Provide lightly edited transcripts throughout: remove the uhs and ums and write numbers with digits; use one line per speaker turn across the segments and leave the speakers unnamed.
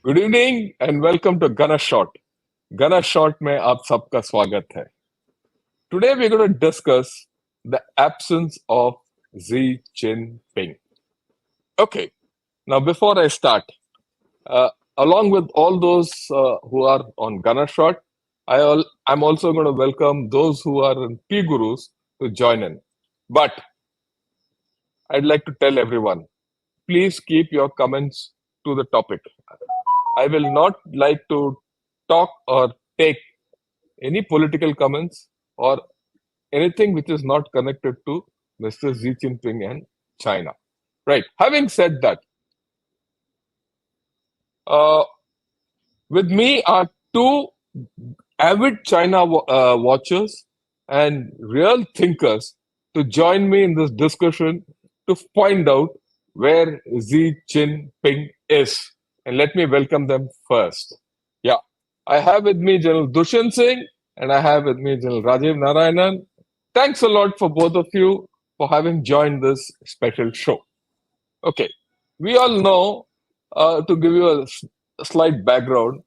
Good evening and welcome to Gunner Shot. Gunner Shot में आप सबका स्वागत है। Today we going to discuss the absence of Xi Jinping. Okay, now before I start, uh, along with all those who are on Gana shot, I'm also going to welcome those who are in P Gurus to join in. But I'd like to tell everyone, please keep your comments to the topic. I will not like to talk or take any political comments or anything which is not connected to Mr. Xi Jinping and China. Right. Having said that, uh, with me are two avid China watchers and real thinkers to join me in this discussion to find out where Xi Jinping is. And let me welcome them first. Yeah. I have with me General Dushyant Singh and I have with me General Rajiv Narayanan. Thanks a lot for both of you for having joined this special show. Okay. We all know, to give you a slight background,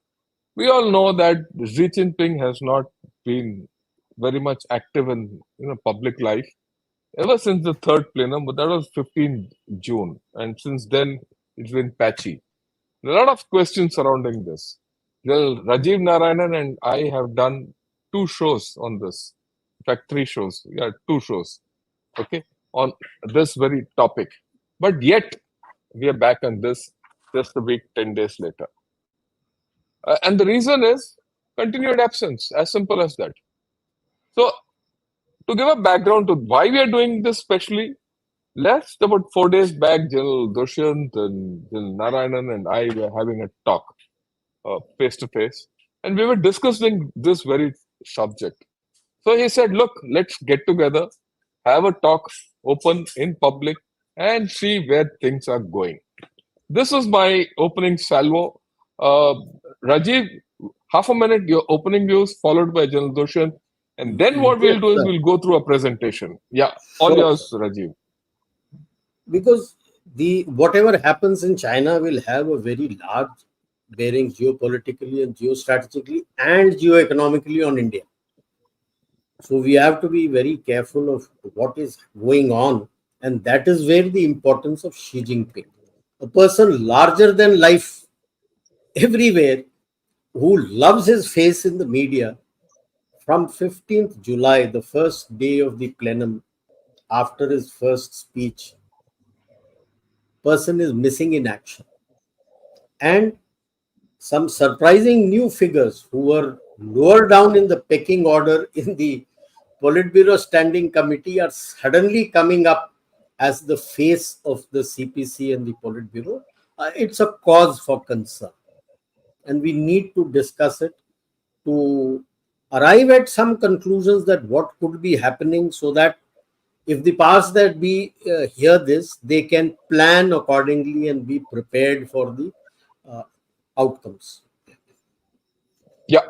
we all know that Xi Jinping has not been very much active in public life ever since the third plenum, but that was 15 June, and since then it's been patchy. A lot of questions surrounding this. Well, Rajiv Narayanan and I have done two shows on this. In fact, three shows. Yeah, two shows. Okay, on this very topic. But yet we are back on this just a week, 10 days later. And the reason is continued absence, as simple as that. So, to give a background to why we are doing this specially, last about 4 days back, General Dushyant and General Narayanan and I were having a talk face to face, and we were discussing this very subject. So he said, "Look, let's get together, have a talk, open in public, and see where things are going." This is my opening salvo. Uh, Rajiv, half a minute, your opening views, followed by General Dushyant. And then what
Yes,
we'll do is
sir.
we'll go through a presentation. Yeah, all
Sure, sir.
yours, Rajiv.
Because the whatever happens in China will have a very large bearing geopolitically and geostrategically and geoeconomically on India. So we have to be very careful of what is going on, and that is where the importance of Xi Jinping, a person larger than life everywhere, who loves his face in the media. From 15th July, the first day of the plenum, after his first speech, person is missing in action. And some surprising new figures who were lower down in the pecking order in the Politburo Standing Committee are suddenly coming up as the face of the CPC and the Politburo. It's a cause for concern, and we need to discuss it to arrive at some conclusions that what could be happening, so that if the powers that be hear this, they can plan accordingly and be prepared for the uh, outcomes.
Yeah,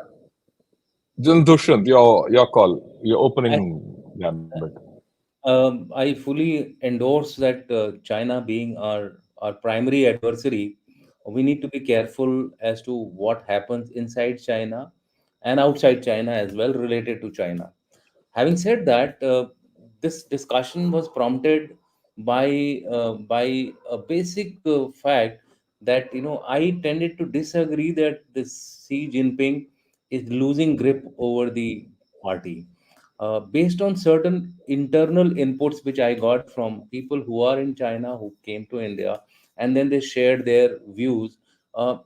General Dushyant, your call, your
I,
opening gambit.
I fully endorse that China being our primary adversary, we need to be careful as to what happens inside China and outside China as well related to China. Having said that, this discussion was prompted by a basic fact that I tended to disagree that this Xi Jinping is losing grip over the party based on certain internal inputs which I got from people who are in China who came to India, and then they shared their views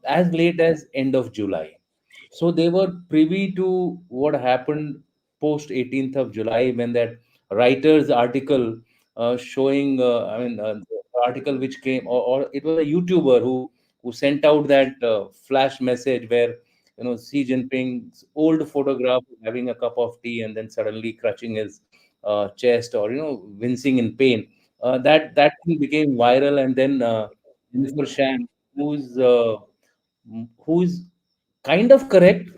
as late as end of July. So they were privy to what happened post 18th of July when that writer's article showing, the article which came, or it was a YouTuber who sent out that flash message where Xi Jinping's old photograph having a cup of tea and then suddenly clutching his chest or wincing in pain. That thing became viral, and then Jennifer Shan, who's kind of correct,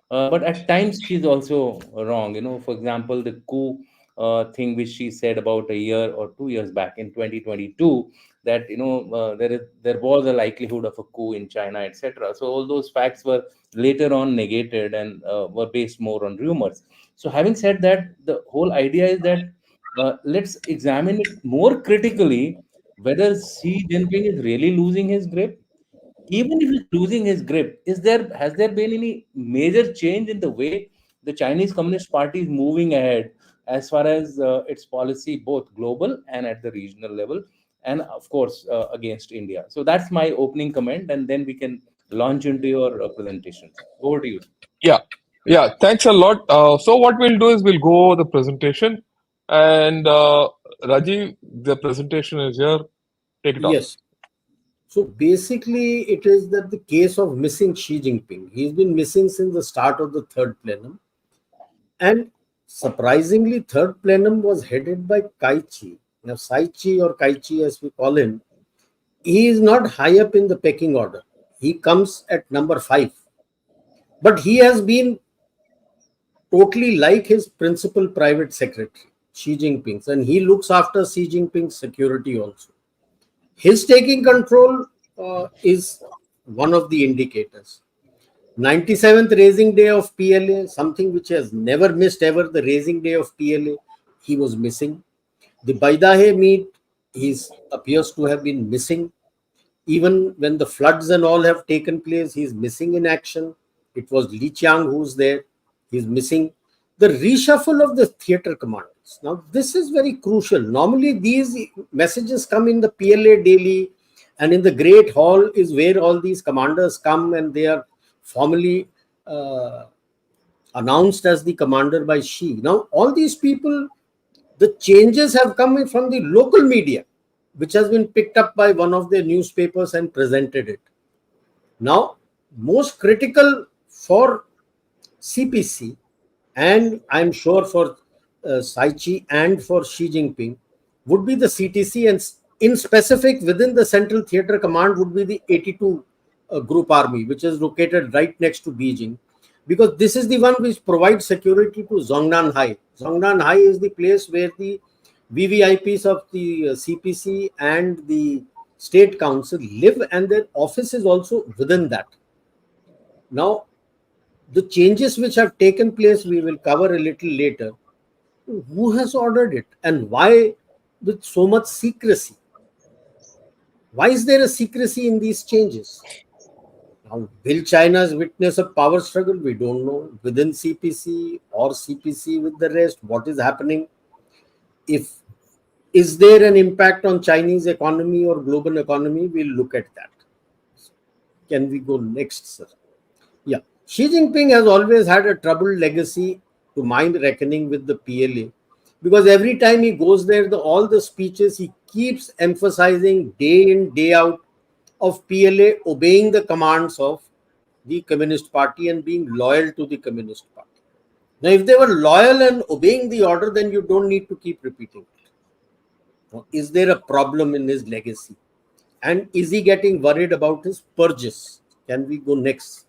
but at times she's also wrong. For example, the coup thing which she said about a year or 2 years back in 2022, that there was a likelihood of a coup in China, etc. So all those facts were later on negated and were based more on rumors. So having said that, the whole idea is that let's examine it more critically, whether Xi Jinping is really losing his grip. Even if he's losing his grip, has there been any major change in the way the Chinese Communist Party is moving ahead as far as its policy, both global and at the regional level, and of course against India? So that's my opening comment, and then we can launch into your presentations. Over to you.
Yeah, yeah. Thanks a lot. So what we'll do is we'll go over the presentation, and Rajiv, the presentation is here. Take it on.
Yes. So basically, it is that the case of missing Xi Jinping. He's been missing since the start of the third plenum. And surprisingly, third plenum was headed by Kai Chi. Now, Sai Chi or Kai Chi as we call him, he is not high up in the pecking order. He comes at number 5. But he has been totally like his principal private secretary, Xi Jinping's, and he looks after Xi Jinping's security also. His taking control is one of the indicators. 97th raising day of PLA, something which has never missed ever, the raising day of PLA, he was missing. The Baidahe meet, he appears to have been missing. Even when the floods and all have taken place, he's missing in action. It was Li Qiang who's there. He's missing. The reshuffle of the theater commanders. Now, this is very crucial. Normally, these messages come in the PLA daily, and in the Great Hall is where all these commanders come and they are formally announced as the commander by Xi. Now, all these people, the changes have come from the local media, which has been picked up by one of their newspapers and presented it. Now, most critical for CPC, and I'm sure for Sai Chi and for Xi Jinping, would be the CTC, and in specific within the Central Theatre Command would be the 82 Group Army, which is located right next to Beijing, because this is the one which provides security to Zhongnan High. Zhongnan High is the place where the VVIPs of the CPC and the State Council live, and their office is also within that. Now, the changes which have taken place, we will cover a little later. Who has ordered it and why with so much secrecy? Why is there a secrecy in these changes? Now, will China's witness a power struggle? We don't know. Within CPC or CPC with the rest, what is happening? Is there an impact on Chinese economy or global economy? We'll look at that. Can we go next, sir? Yeah. Xi Jinping has always had a troubled legacy to mind reckoning with the PLA, because every time he goes there, all the speeches he keeps emphasizing day in, day out of PLA obeying the commands of the Communist Party and being loyal to the Communist Party. Now, if they were loyal and obeying the order, then you don't need to keep repeating it. Now, is there a problem in his legacy? And is he getting worried about his purges? Can we go next?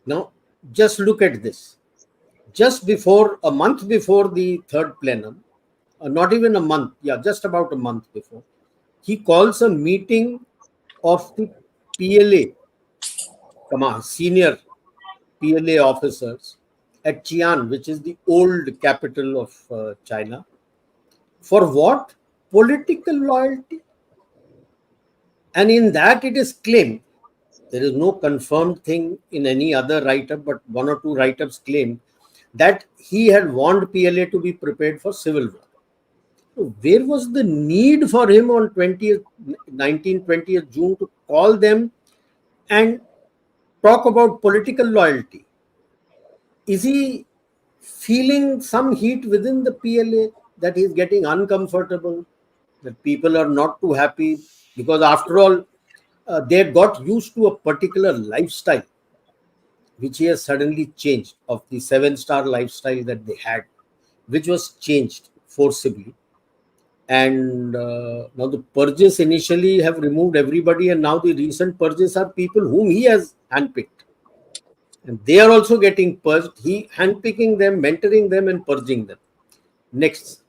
Now, just look at this. Just before, a month before the third plenum, not even a month, just about a month before, he calls a meeting of the PLA, senior PLA officers at Xi'an, which is the old capital of China. For what? Political loyalty. And in that it is claimed, there is no confirmed thing in any other write-up, but one or two write-ups claim that he had warned PLA to be prepared for civil war. So where was the need for him on 20th June to call them and talk about political loyalty? Is he feeling some heat within the PLA that he's getting uncomfortable, that people are not too happy? Because after all, they got used to a particular lifestyle, which he has suddenly changed, of the 7-star lifestyle that they had, which was changed forcibly. And now the purges initially have removed everybody, and now the recent purges are people whom he has handpicked. and they are also getting purged. He handpicking them, mentoring them, and purging them. Next.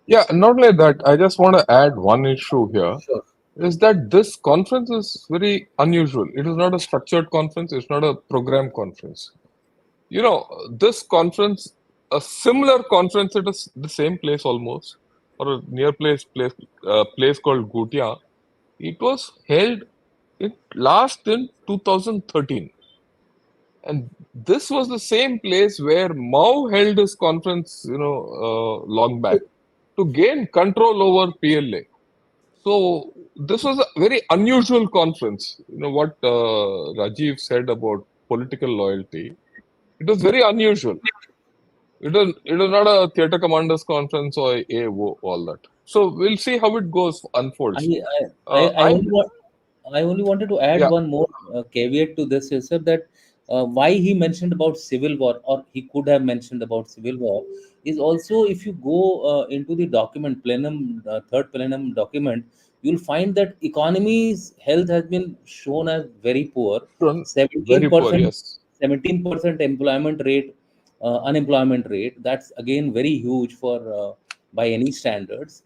Yeah, not only that, I just want to add one issue here
Sure.
is that this conference is very unusual. It is not a structured conference, it's not a program conference. You know, this conference, a similar conference at the same place almost, or a near place called Gutia, it was held last in 2013. And this was the same place where Mao held his conference, long back to gain control over PLA. So this was a very unusual conference. You know what Rajiv said about political loyalty. It was very unusual. It was not a theater commanders conference or all that. So we'll see how it goes
I
unfolds.
I, I
I
only want I only wanted to add
Yeah,
one more caveat to this, is sir, that why he mentioned about civil war, or he could have mentioned about civil war, is also, if you go into the document plenum, third plenum document, you'll find that economy's health has been shown as very poor.
done very poor.
17%
Yes,
17% employment rate, unemployment rate. That's again very huge for by any standards.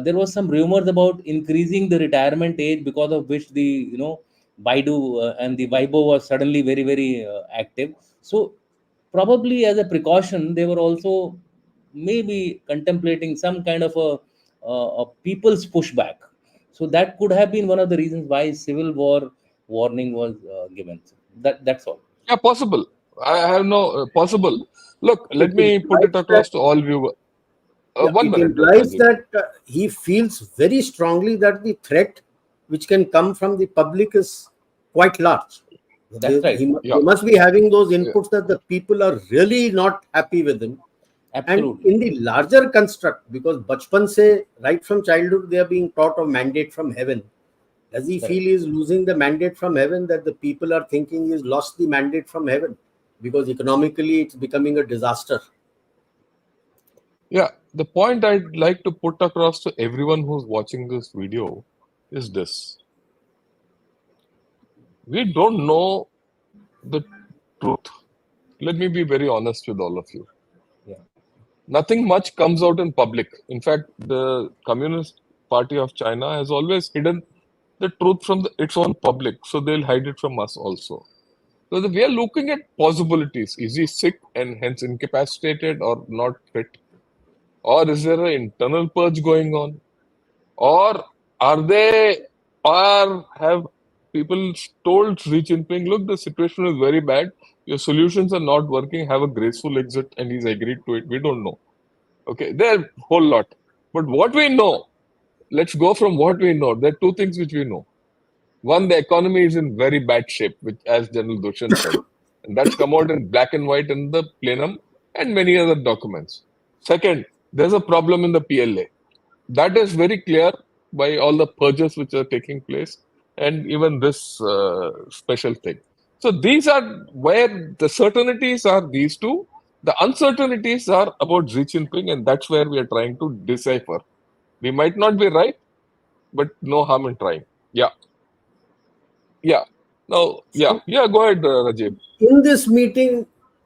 There was some rumors about increasing the retirement age, because of which the Baidu and the Weibo was suddenly very very active. So probably as a precaution, they were also maybe contemplating some kind of a people's pushback. So that could have been one of the reasons why civil war warning was given. That's all.
yeah, possible. I have no possible. Look,
It
let me put
implies
it
that
across to all viewers.
Yeah,
One
it
minute,
implies
Rajiv.
that he feels very strongly that the threat which can come from the public is quite large.
That's right.
Yeah,
They must be having those
yeah,
inputs that the people are really not happy with him. And
Absolutely.
in the larger construct, because Bachpan se, right from childhood, they are being taught a mandate from heaven. Does he feel
Correct.
he is losing the mandate from heaven, that the people are thinking he has lost the mandate from heaven? Because economically, it's becoming a disaster.
yeah. The point I'd like to put across to everyone who's watching this video is this: we don't know the truth. Let me be very honest with all of you.
Yeah.
Nothing much comes out in public. In fact, the Communist Party of China has always hidden the truth from its own public, so they'll hide it from us also. So we are looking at possibilities. Is he sick and hence incapacitated or not fit? Or is there an internal purge going on? Or are they, or have people told Xi Jinping, look, the situation is very bad. Your solutions are not working. Have a graceful exit, and he's agreed to it. We don't know. Okay, there are a whole lot. But what we know, let's go from what we know. There are two things which we know. One, the economy is in very bad shape, which, as General Dushyant said, and that's come out in black and white in the plenum and many other documents. Second, there's a problem in the PLA. That is very clear by all the purges which are taking place and even this special thing. So these are where the certainties are these two. The uncertainties are about Xi Jinping, and that's where we are trying to decipher. We might not be right, but no harm in trying. Yeah, yeah. Now, yeah,
So
yeah. Go ahead, Rajiv.
in this meeting,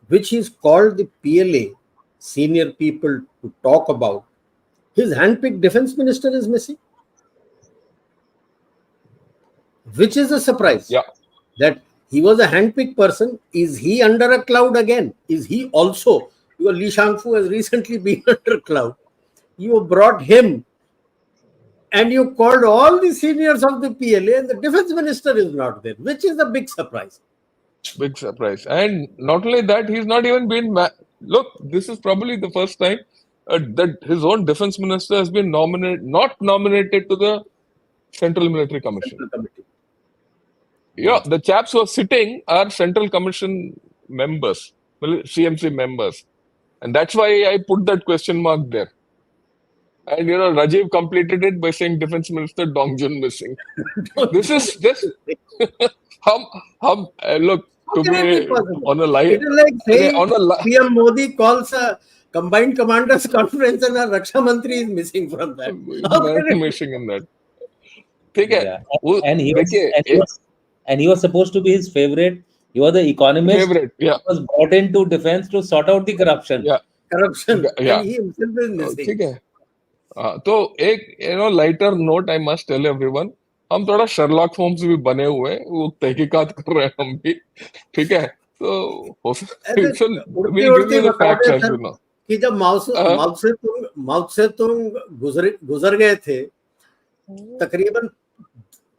which is called the PLA, senior people to talk about, his handpicked defense minister is missing, which is a surprise.
Yeah,
That he was a handpicked person. Is he under a cloud again? Is he also, because Li Shangfu has recently been under a cloud? You brought him and you called all the seniors of the PLA, and the defense minister is not there, which is a big surprise.
big surprise. And not only that, he's not even been. Look, this is probably the first time that his own defense minister has been not nominated to the Central Military Commission.
Central committee.
Yeah, the chaps who are sitting are Central Commission members, CMC members. And that's why I put that question mark there. And Rajiv completed it by saying Defense Minister Dong Jun missing. This is just hum look,
How
to
can it be
be
possible?
on a
It
live,
is like
okay,
saying PM Modi calls a combined commanders conference and a Raksha Mantri is missing from that. How can it be?
missing in that. ठीक है
Yeah.
वो
And he was
देखिए
and he was and he was supposed to be his favorite, You are the economist
favorite. Yeah,
who was brought into defense to sort out the corruption.
yeah,
corruption, and
yeah.
he himself is missing.
ठीक है. तो एक lighter note I must tell everyone, हम थोड़ा Sherlock Holmes भी बने हुए हैं, वो तहकीकात कर रहे हैं हम भी. ठीक है, तो
ऐसे उड़ती
विल गिव
उड़ती
यू द
बता
फैक्ट्स
दें
एज
सर
यू नो.
कि जब माओ से तुम गुजर गए थे, तकरीबन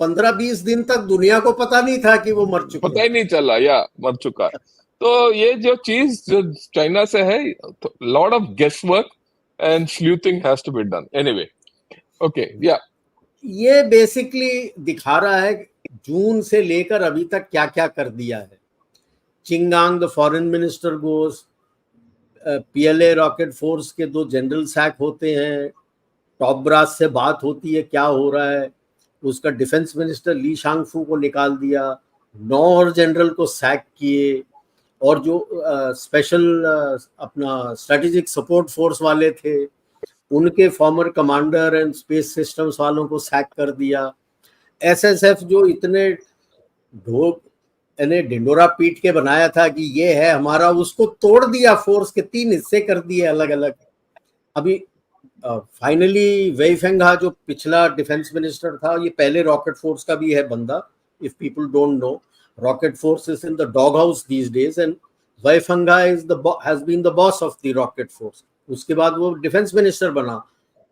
15-20 दिन तक दुनिया को पता नहीं था कि वो मर चुके
पता
हैं।
ही नहीं चला, या मर चुका है. तो ये जो चीज जो चाइना से है, lot of guess work and sleuthing has to be done. Anyway, okay, yeah.
ये बेसिकली दिखा रहा है जून से लेकर अभी तक क्या क्या कर दिया है. Qin Gang the foreign minister goes, PLA rocket force के 2 जनरल सैक होते हैं, टॉप ब्रास से बात होती है क्या हो रहा है, उसका डिफेंस मिनिस्टर ली शांगफू को निकाल दिया, 9 और जनरल को सैक किए, और जो स्पेशल अपना स्ट्रेटेजिक सपोर्ट फोर्स वाले थे उनके farmer commander and space systems वालों को सैक कर दिया. एसएसएफ जो इतने ढोक यानी ढिंडोरा पीट के बनाया था कि ये है हमारा, उसको तोड़ दिया, फोर्स के 3 हिस्से कर दिए अलग अलग. अभी फाइनली वेई फेंघा जो पिछला डिफेंस मिनिस्टर था, ये पहले रॉकेट फोर्स का भी है बंदा. If people don't know, rocket force is in the dog house these days, and Wei Fenghe has been the boss of the rocket force. उसके बाद वो डिफेंस मिनिस्टर बना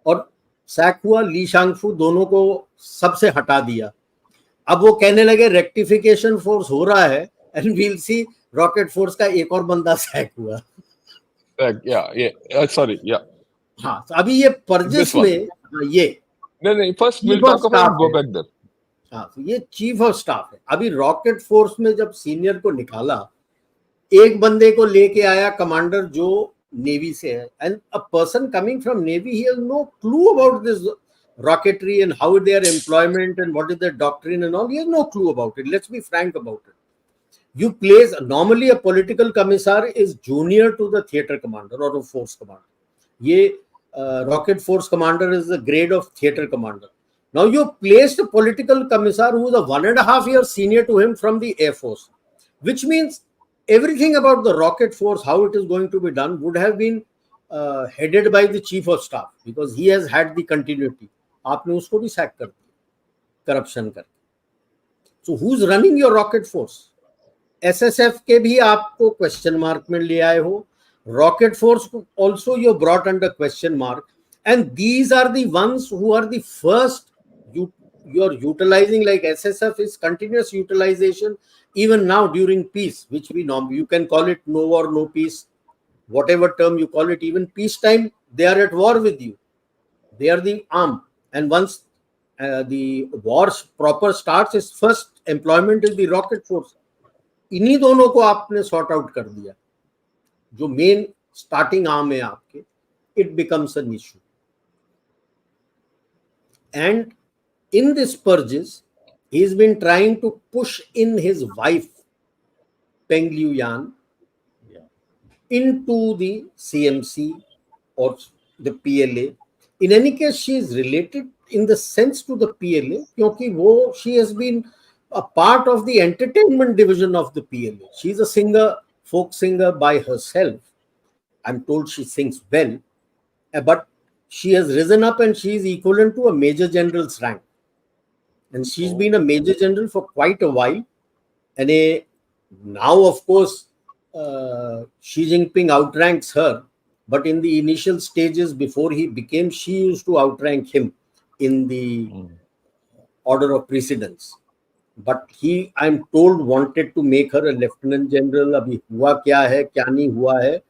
और सैक हुआ. ली शांगफू दोनों को सबसे हटा दिया. अब वो कहने लगे रेक्टिफिकेशन फोर्स हो रहा है, and we'll see rocket force का एक और बंदा सैक हुआ.
या, सॉरी, या.
हाँ, तो अभी ये पर्जेस में ये
नहीं, first will
chief of
talk about,
staff
go
है.
Back there.
हाँ, तो ये चीफ ऑफ स्टाफ है. अभी रॉकेट फोर्स में जब सीनियर को निकाला, एक बंदे को लेके आया कमांडर जो नेवी से है, and a person coming from navy, he has no clue about this rocketry and how their employment and what is their doctrine and all. He has no clue about it. Let's be frank about it. You place, normally a political commissar is junior to the theater commander or a force commander. Ye rocket force commander is the grade of theater commander. Now you placed a political commissar who is a 1.5 year senior to him from the Air Force, which means everything about the rocket force, how it is going to be done, would have been headed by the chief of staff, because he has had the continuity. आपने उसको भी sac कर दिया corruption करके. So who is running your rocket force? SSF के भी आपको question mark में ले आए हो, रॉकेट फोर्स को also you brought under question mark, and these are the ones who are the first you are utilizing, like SSF is continuous utilization even now during peace, which we know, you can call it no war no peace, whatever term you call it. Even peacetime they are at war with you, they are the arm. And once the war proper starts, its first employment is the rocket force. इन्हीं दोनों को आपने sort out कर दिया, जो main starting arm है आपके. It becomes an issue. And in this purges, he's been trying to push in his wife Peng Liuyan into the CMC or the PLA. In any case, she is related in the sense to the PLA, क्योंकि वो she has been a part of the entertainment division of the PLA. She is a singer, folk singer by herself. I'm told she sings well, but she has risen up and she is equivalent to a major general's rank. And she's been a major general for quite a while. And now, of course, Xi Jinping outranks her. But in the initial stages before he became, she used to outrank him in the order of precedence. But he, I'm told, wanted to make her a lieutenant general. Abhi hua kya hai, kya nahi hua hai,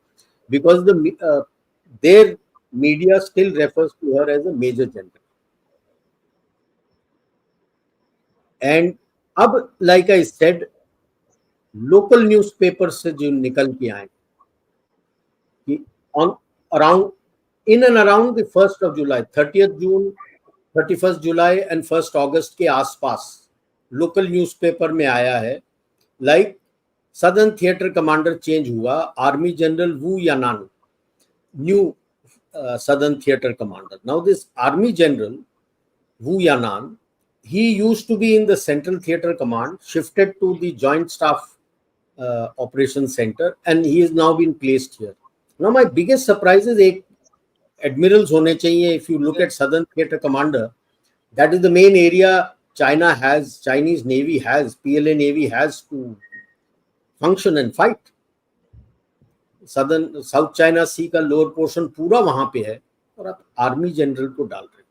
because their media still refers to her as a major general. And अब, like I said, local newspapers से जो निकल के आए कि on around in and around the 1st of July, 30th June, 31st July and 1st August के आसपास local newspaper में आया है, like southern theatre commander change हुआ, army general Wu Yanan, new southern theatre commander. Now this army general Wu Yanan, he used to be in the Central Theatre Command, shifted to the Joint Staff operation center, and he has now been placed here. Now, my biggest surprise is एक admirals होने चाहिए. If you look at Southern Theater Commander, that is the main area China has, Chinese Navy has, PLA Navy has to function and fight. Southern South China Sea का lower portion पूरा वहां पे है, और आप army general को डाल रहे हो.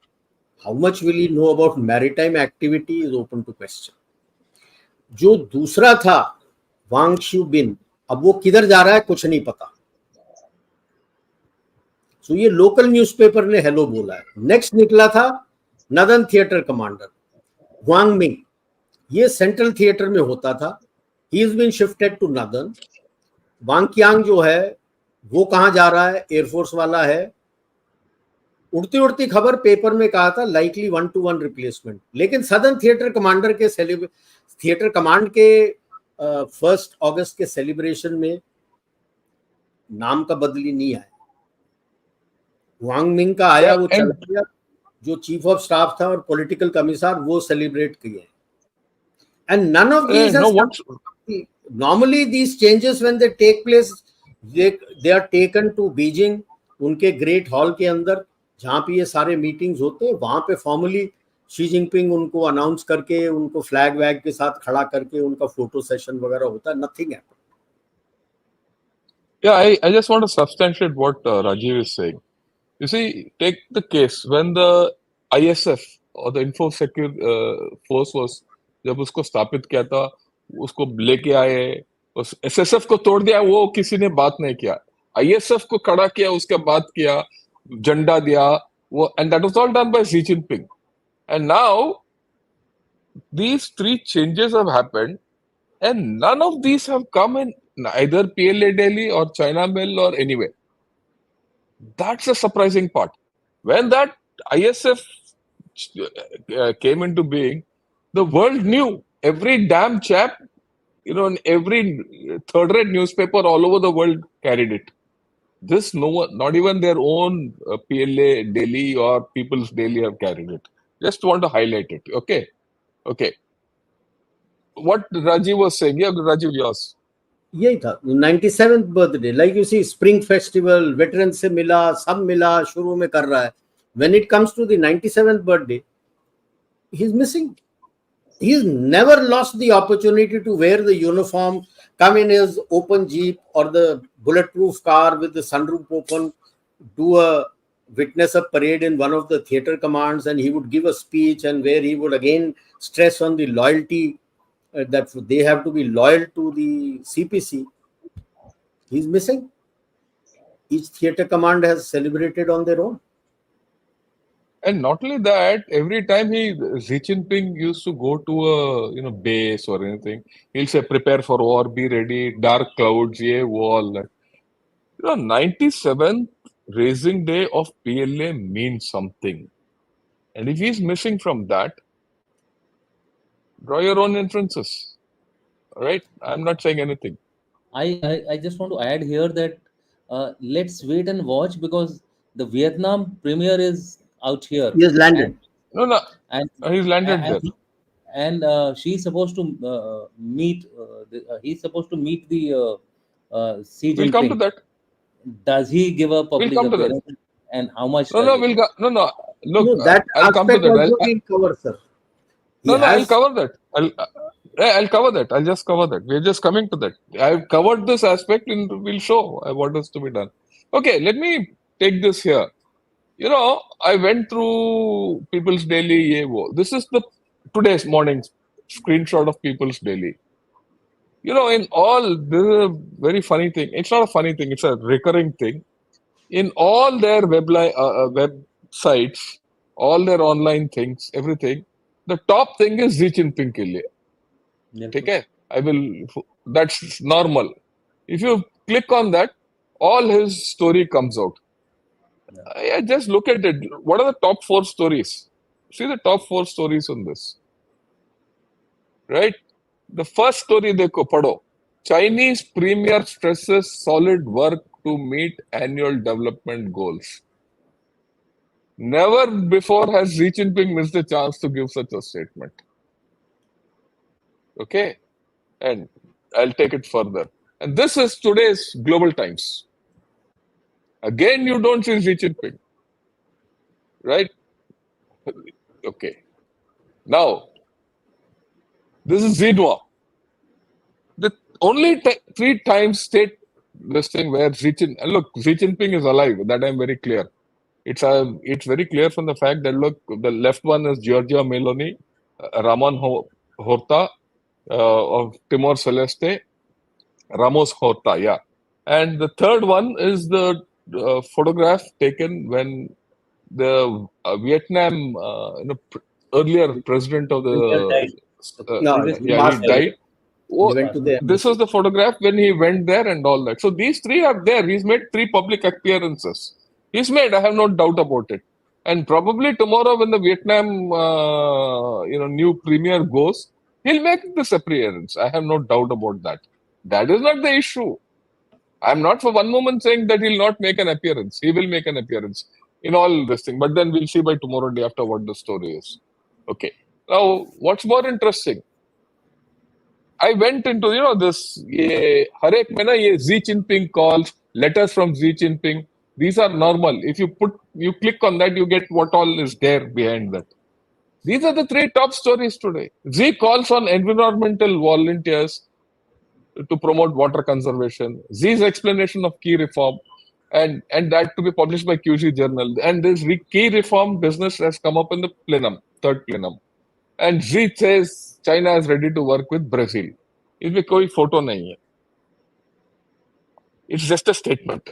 How much will he know about maritime activity is open to question. जो दूसरा था वांग शुबिन, अब वो किधर जा रहा है कुछ नहीं पता. सो ये लोकल न्यूज़पेपर ने हेलो बोला है. नेक्स्ट निकला था northern theatre commander Wang Ming. ये सेंट्रल थिएटर में होता था. He is been shifted to northern. Wang Qiang जो है वो कहां जा रहा है, एयरफोर्स वाला है. उड़ती उड़ती खबर पेपर में कहा था लाइकली 1-to-1 रिप्लेसमेंट. लेकिन सदर्न थिएटर कमांडर के थिएटर कमांड के 1 अगस्त के सेलिब्रेशन में नाम का बदली नहीं आया. वांग मिंग का आया, वो चला गया. जो चीफ ऑफ स्टाफ था और पॉलिटिकल कमिश्नर वो सेलिब्रेट किए. And none of these normally these changes when they take place, they are taken to Beijing, उनके ग्रेट हॉल के अंदर जहां पे ये सारे मीटिंग्स होते हैं. वहां पे फॉर्मली शी जिनपिंग उनको अनाउंस करके, उनको फ्लैग वैग के साथ खड़ा करके उनका फोटो सेशन वगैरह होता है. Nothing happened.
Yeah, I just want to substantiate what Rajiv is saying. You see, take the case when the ISF or the Info Secure Force was, जब उसको स्थापित किया था, उसको लेके आए, उस एसएसएफ को तोड़ दिया, वो किसी ने बात नहीं किया. आईएसएफ को खड़ा किया, उसके बाद किया, झंडा दिया वो, and that was all done by Xi Jinping. And now these 3 changes have happened, and none of these have come in either PLA Delhi or China Mill or anywhere. That's the surprising part. When that ISF came into being, the world knew. Every damn chap, in every third-rate newspaper all over the world carried it. This no one, not even their own PLA Delhi or People's Daily have carried it. Just want to highlight it. Okay. What Rajiv was saying, yeah, Rajiv, yours.
यही था 97th birthday. Like you see spring festival, veteran से मिला, सब मिला, शुरू में कर रहा है. When it comes to the 97th birthday, he is missing. He's never lost the opportunity to wear the uniform, come in his open jeep or the bulletproof car with the sunroof open, do a witness a parade in one of the theater commands, and he would give a speech, and where he would again stress on the loyalty, that they have to be loyal to the CPC. He's missing. Each theater command has celebrated on their own.
And not only that, every time Xi Jinping used to go to a base or anything, he'll say, "Prepare for war, be ready, dark clouds, yeah, all that." 97th raising day of PLA means something, and if he's missing from that, draw your own inferences. All right, I'm not saying anything.
I just want to add here that let's wait and watch, because the Vietnam premier is out here,
He has landed.
No,
and
he's landed
and,
there.
and she's supposed to meet. He's supposed to meet the Xi
We'll come to
Jinping.
that.
Does he give a
We'll
public
come to that.
appearance, and how much
No,
does
no,
it?
no. Look,
No, that
I'll come to
aspect
that.
also we'll cover, sir. He
No, I'll
has
cover that. I'll cover that. I'll just cover that. We're just coming to that. I've covered this aspect and we'll show what is to be done. Okay, let me take this here. I went through People's Daily. This is the today's morning screenshot of People's Daily. In all, this is a very funny thing. It's not a funny thing. It's a recurring thing. In all their websites, all their online things, everything, the top thing is Xi Jinping ke liye. Okay? That's normal. If you click on that, all his story comes out. Yeah, just look at it. What are the top 4 stories? See the top 4 stories on this. Right? The first story, dekho, padho. Chinese premier stresses solid work to meet annual development goals. Never before has Xi Jinping missed a chance to give such a statement. Okay? And I'll take it further. And this is today's global times. Again, you don't see Xi Jinping, right? Okay. Now, this is Xinhua. The only three times state this thing where look, Xi Jinping is alive. That I'm very clear. It's very clear from the fact that look, the left one is Giorgia Meloni, Horta of Timor Celeste, Ramos Horta, yeah. And the third one is the photograph taken when the Vietnam, earlier president of
Leader
the,
died. The
No,
previous
he
yeah,
leader
he
passed
died.
away.
died.
He
Oh,
went to
Passed
the
away.
this was
embassy.
the photograph when he went there and all that. So these three are there. He's made three public appearances. He's made, I have no doubt about it. And probably tomorrow when the Vietnam, new premier goes, he'll make this appearance. I have no doubt about that. That is not the issue. I'm not for one moment saying that he'll not make an appearance. He will make an appearance in all this thing. But then we'll see by tomorrow day after what the story is. Okay. Now, what's more interesting? I went into this हर एक में ना ये Xi Jinping calls, letters from Xi Jinping. These are normal. If you click on that, you get what all is there behind that. These are the three top stories today. Xi calls on environmental volunteers to promote water conservation. Xi's explanation of key reform, and that to be published by QC Journal. And this key reform business has come up in the plenum, third plenum. And Xi says China is ready to work with Brazil. इसमें कोई photo नहीं है. It's just a statement.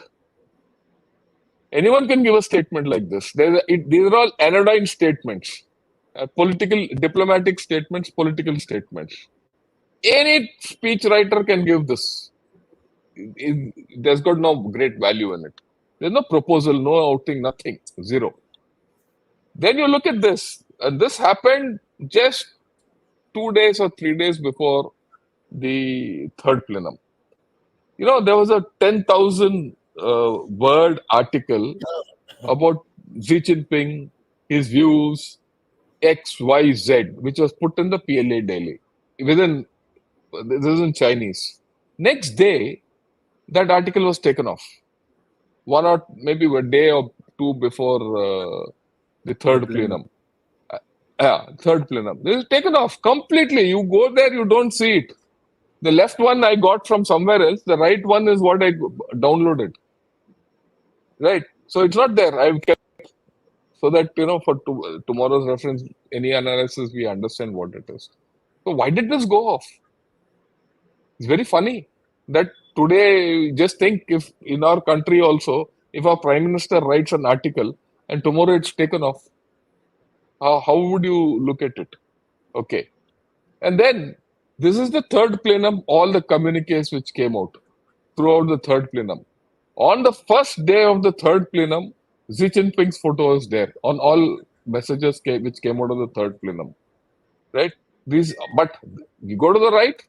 Anyone can give a statement like this. These are all anodyne statements, political, diplomatic statements, political statements. Any speech writer can give this. There's got no great value in it. There's no proposal, no outing, nothing, zero. Then you look at this, and this happened just 2 days or 3 days before the third plenum. There was a 10,000 word article about Xi Jinping, his views, X, Y, Z, which was put in the PLA daily. This is in Chinese. Next day, that article was taken off. One or maybe a day or two before the third plenum. Third plenum. This is taken off completely. You go there, you don't see it. The left one I got from somewhere else. The right one is what I downloaded. Right. So it's not there. I've kept so that for tomorrow's reference, any analysis we understand what it is. So why did this go off? It's very funny that today, just think if in our country also, if our prime minister writes an article and tomorrow it's taken off, how would you look at it? Okay. And then this is the third plenum, all the communiques which came out throughout the third plenum. On the first day of the third plenum, Xi Jinping's photo is there on all messages which came out of the third plenum. Right? But you go to the right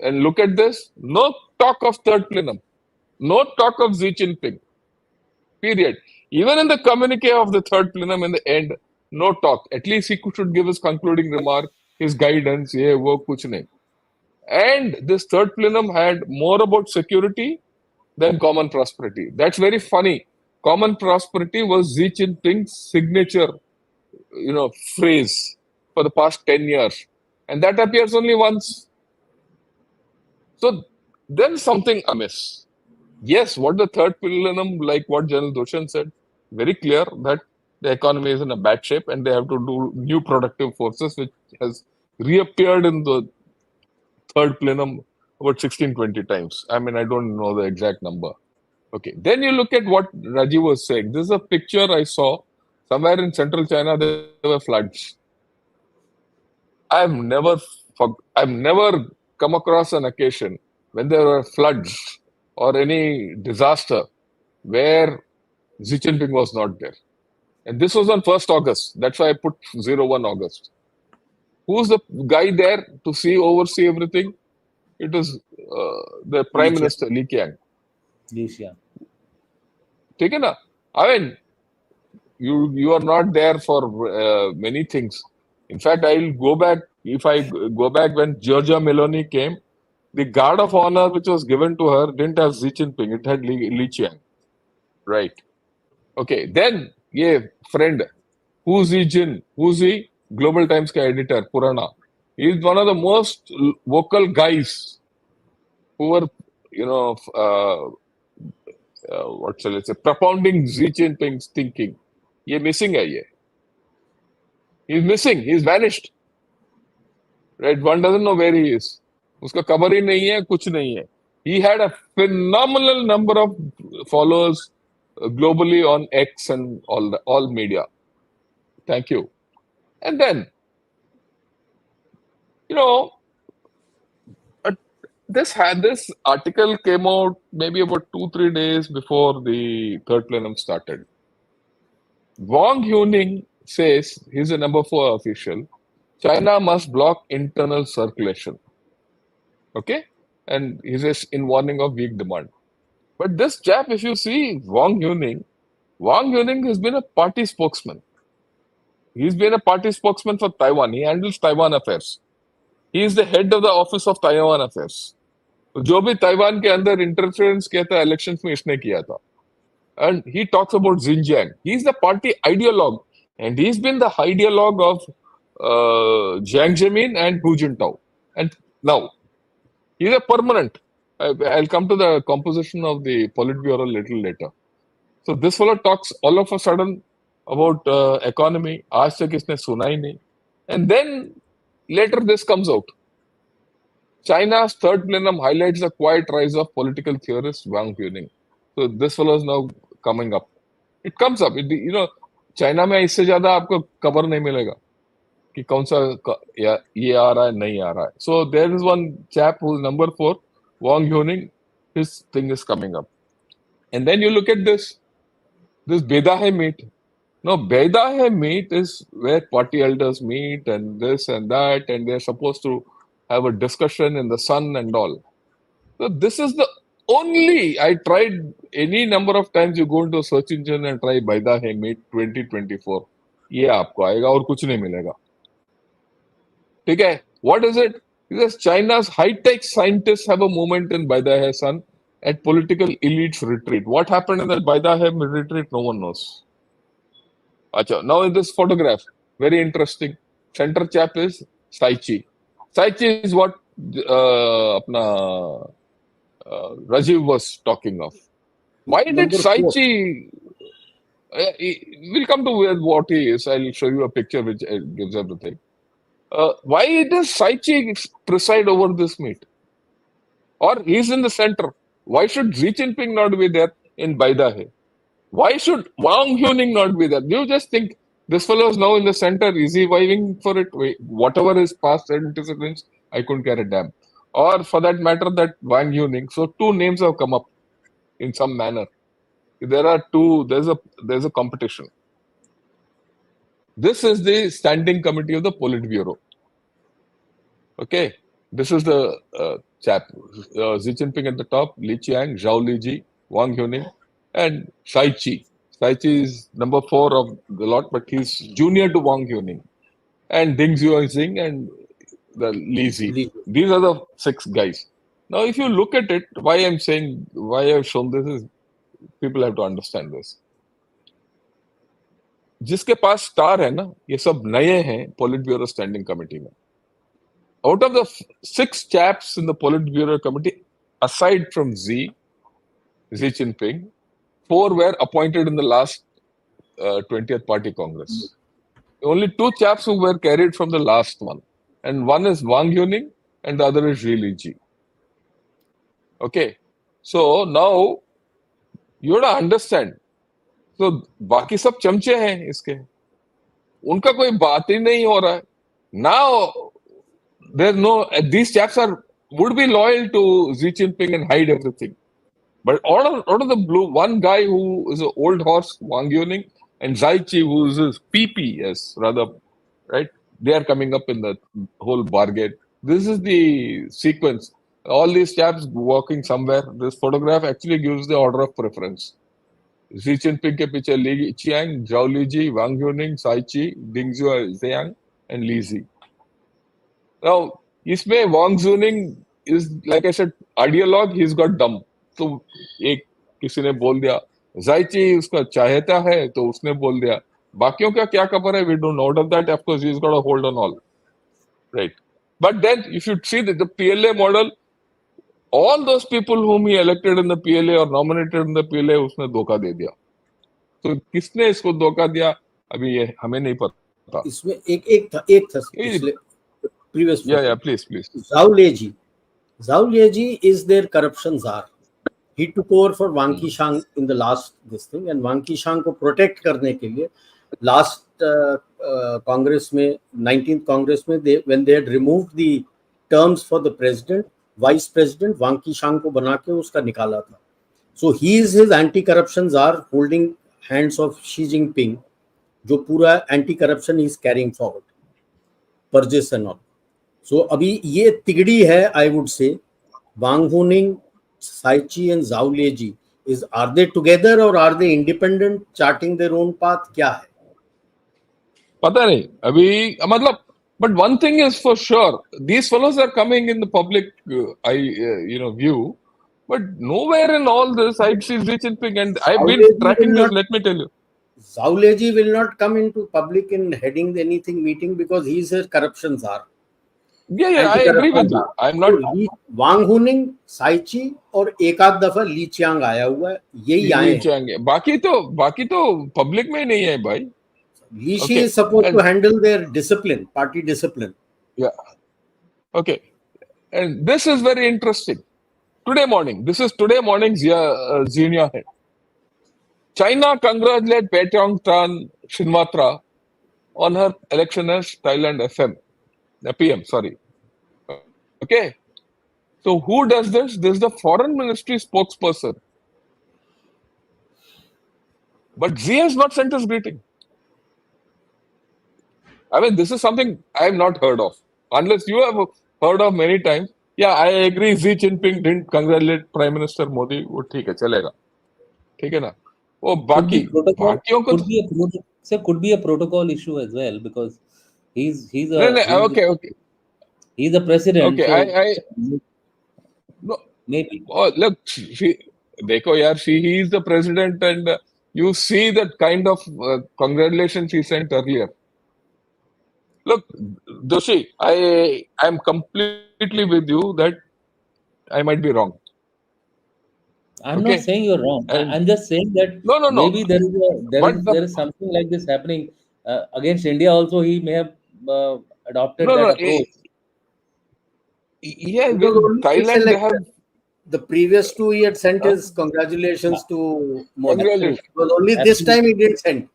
and look at this, no talk of third plenum, no talk of Xi Jinping. Period. Even in the communique of the third plenum in the end, no talk. At least he should give his concluding remark, his guidance, yeah, wo kuch nahi. And this third plenum had more about security than common prosperity. That's very funny. Common prosperity was Xi Jinping's signature, phrase for the past 10 years. And that appears only once. So there's something amiss. Yes, what the third plenum, like what General Dushyant said, very clear that the economy is in a bad shape and they have to do new productive forces, which has reappeared in the third plenum about 16, 20 times. I mean, I don't know the exact number. Okay. Then you look at what Rajiv was saying. This is a picture I saw somewhere in central China. There were floods. I've never, I've never come across an occasion when there were floods or any disaster where Xi Jinping was not there. And this was on 1st August. That's why I put 01 August. Who's the guy there to oversee everything? It is the Prime Minister, Li Qiang.
Yes, yeah.
Take it. I mean, you are not there for many things. In fact, I'll go back. If I go back when Giorgia Meloni came, the guard of honor which was given to her didn't have Xi Jinping, it had Li Qiang. Right. Okay. Then, yeah, friend, who's Xi Jin? Who's he? Global Times ka editor, Purana. He's one of the most vocal guys who were, you know, what shall I say, propounding Xi Jinping's thinking. ये missing है ये. He's missing. He's vanished. Right? One doesn't know where he is. उसका खबर ही नहीं है, कुछ नहीं है. He had a phenomenal number of followers globally on X and all media. Thank you. And then, you know, uh, this article came out maybe about 2-3 days before the third plenum started. Wang Huning says he's a number 4 official. China must block internal circulation. Okay? And he says in warning of weak demand. But this chap, if you see Wang Huning has been a party spokesman. He's been a party spokesman for Taiwan. He handles Taiwan affairs. He is the head of the Office of Taiwan Affairs. जो भी Taiwan के अंदर interference किया था elections में इसने किया था. And he talks about Xinjiang. He's the party ideologue. And he's been the ideologue of Jiang Zemin and Hu Jintao. And now, he's a permanent. I'll come to the composition of the Politburo a little later. So this fellow talks all of a sudden about economy. आज तक इसने सुना ही नहीं. And then later this comes out. China's third plenum highlights the quiet rise of political theorist Wang Huning. So this fellow is now coming up. It comes up. You know, China में इससे ज़्यादा आपको cover नहीं मिलेगा कि कौन सा ये आ रहा है नहीं आ रहा है. So there is one chap who's number 4, Wang Huning. His thing is coming up. And then you look at this Bedahe meet. No, Bedahe meet is where party elders meet and this and that, and they're supposed to have a discussion in the sun and all. So this is the only, I tried any number of times. You go into a search engine and try Bedahe meet 2024. ये आपको आएगा और कुछ नहीं मिलेगा. ठीक है? What is it? Because China's high-tech scientists have a movement in Bedahe Sun at political elites retreat. What happened in that Bedahe retreat? No one knows. Achha, now in this photograph, very interesting. Center chap is Saichi. Saichi is what Rajiv was talking of. Why did
Number 4.
Saichi? We'll come to what he is. I'll show you a picture which gives everything. Why does Saichi preside over this meet? Or he's in the center. Why should Xi Jinping not be there in Baidahe? Why should Wang Huning not be there? You just think this fellow is now in the center. Is he vying for it? Whatever his past antecedents, I couldn't care a damn. Or for that matter, that Wang Huning. So 2 names have come up in some manner. There are 2. There's a competition. This is the standing committee of the Politburo. Okay, this is the chap. Xi Jinping at the top, Li Qiang, Zhao Liji, Wang Huning, and Saichi. Saichi is number 4 of the lot, but he's junior to Wang Huning. And Ding Xuanxing and the Li Zi. These are the 6 guys. Now, if you look at it, why I've shown this is people have to understand this. जिसके पास star है ना, ये सब नए हैं Politburo standing committee में. Out of the 6 chaps in the Politburo committee, aside from Xi Jinping, 4 were appointed in the last 20th Party Congress. Only 2 chaps who were carried from the last one. And one is Wang Huning and the other is Zhi Liji. Okay. So now you have to understand. So बाकी सब चमचे हैं इसके. उनका कोई बात ही नहीं हो रहा है. Now there's no, these chaps would be loyal to Xi Jinping and hide everything. But out of the blue, one guy who is an old horse, Wang Yuning, and Zaichi, who is his PPS, rather, right? They are coming up in the whole bargain. This is the sequence. All these chaps walking somewhere. This photograph actually gives the order of preference. Xi Jinping के पीछे Li Qiang, Zhao Liji, Wang Huning, Saichi, Ding Xuanxiang, and Li Zi. Now, इसमें Wang Huning is, like I said, ideologue, he's got dumb. तो एक किसी ने बोल दिया जायची उसका चाहता है तो उसने बोल दिया, बाकियों का क्या खबर है, we don't know of that. Of course he's got a hold on all, right? But then if you see the PLA model, all those people whom he elected in the PLA or nominated in the PLA, उसने धोखा दे दिया. तो किसने इसको धोखा दिया अभी ये हमें नहीं पता.
इसमें एक था पिछले previous
yeah,
photo.
please.
Zhao Leji is their corruption czar. He took over for Wang Qishang in the last this thing, and Wang Qishang को protect करने के लिए last Congress में 19th Congress में when they had removed the terms for the president, vice president, Wang Qishang को बना के उसका निकाला था. So he is his anti-corruption czar, holding hands of Xi Jinping, जो पूरा anti-corruption he is carrying forward, purges and all. So अभी ये तिगड़ी है, I would say. Wang Huning, Saichi and Zhao Leji, are they together or are they independent, charting their own path? क्या है?
पता नहीं अभी मतलब, but one thing is for sure, these fellows are coming in the public view, but nowhere in all this I see Xi Jinping, and I've been tracking this. Let me tell you,
Zhao Leji will not come into public in heading anything meeting because he is a corruption czar.
Yeah, I agree with you. I'm not.
Wang Huning, Saichi और एक आध दफा ली Chiang आया हुआ है, यही आए हैं.
बाकी तो पब्लिक में नहीं है भाई.
Li Shi is supposed to handle their discipline, party discipline.
Yeah. Okay. And this is very interesting. Today morning Xenia. China congratulated Petong Tran Shinwatra on her election as Thailand PM, sorry. Okay. So who does this? This is the foreign ministry spokesperson. But Xi has not sent his greeting. I mean, this is something I have not heard of. Unless you have heard of many times. Yeah, I agree. Xi Jinping didn't congratulate Prime Minister Modi. वो ठीक है, चलेगा. ठीक है ना? वो बाकियों को
could be a protocol issue as well, because he's the president.
Okay,
so
no,
maybe.
Oh, look, देखो यार, he is the president, and you see that kind of congratulations he sent earlier. Look, Doshi, I am completely with you that I might be wrong.
I'm not saying you're wrong. I'm just saying that maybe there is something like this happening against India. Also, he may have adopted that approach.
Yeah, Thailand they have.
The previous two he had sent his congratulations to Modi. But only this time he didn't send.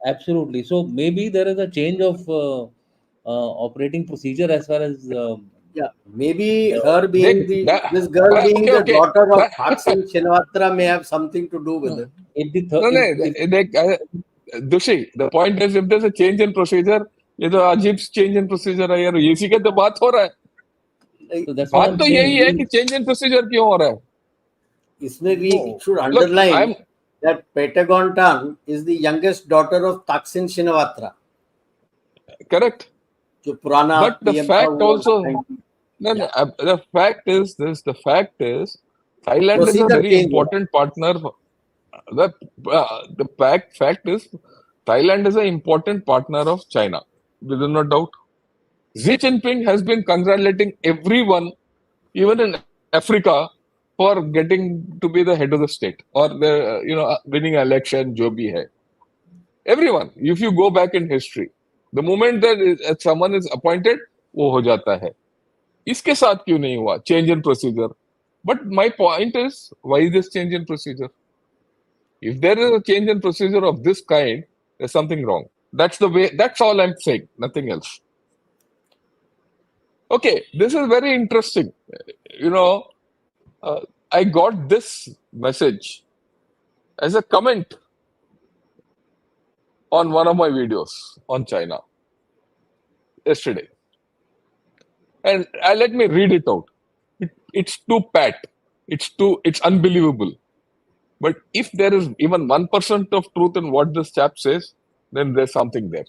Absolutely. So maybe there is a change of operating procedure as far as.
Maybe her being this girl being the daughter of Thaksin Shinawatra may have something to do with it.
Dushi, the point is, if there's a change in procedure, ये तो अजीब change in procedure है यार, इसी के तो बात हो रहा है. बात तो यही है कि change in procedure क्यों हो रहा है.
इसमें we should underline that Pentagon Tan is the youngest daughter of Thaksin Shinawatra.
Correct.
जो पुराना
but the fact also, the fact is this: the fact is, Thailand is a very important partner. The fact is, Thailand is an important partner of China, within no doubt. Xi Jinping has been congratulating everyone, even in Africa, for getting to be the head of the state or the winning an election. जो भी है, everyone. If you go back in history, the moment that someone is appointed, वो हो जाता है. इसके साथ क्यों नहीं हुआ change in procedure? But my point is, why this change in procedure? If there is a change in procedure of this kind, there's something wrong. That's the way. That's all I'm saying. Nothing else. Okay, this is very interesting. I got this message as a comment on one of my videos on China yesterday. And let me read it out. It's too pat. It's unbelievable. But if there is even 1% of truth in what this chap says, then there's something there.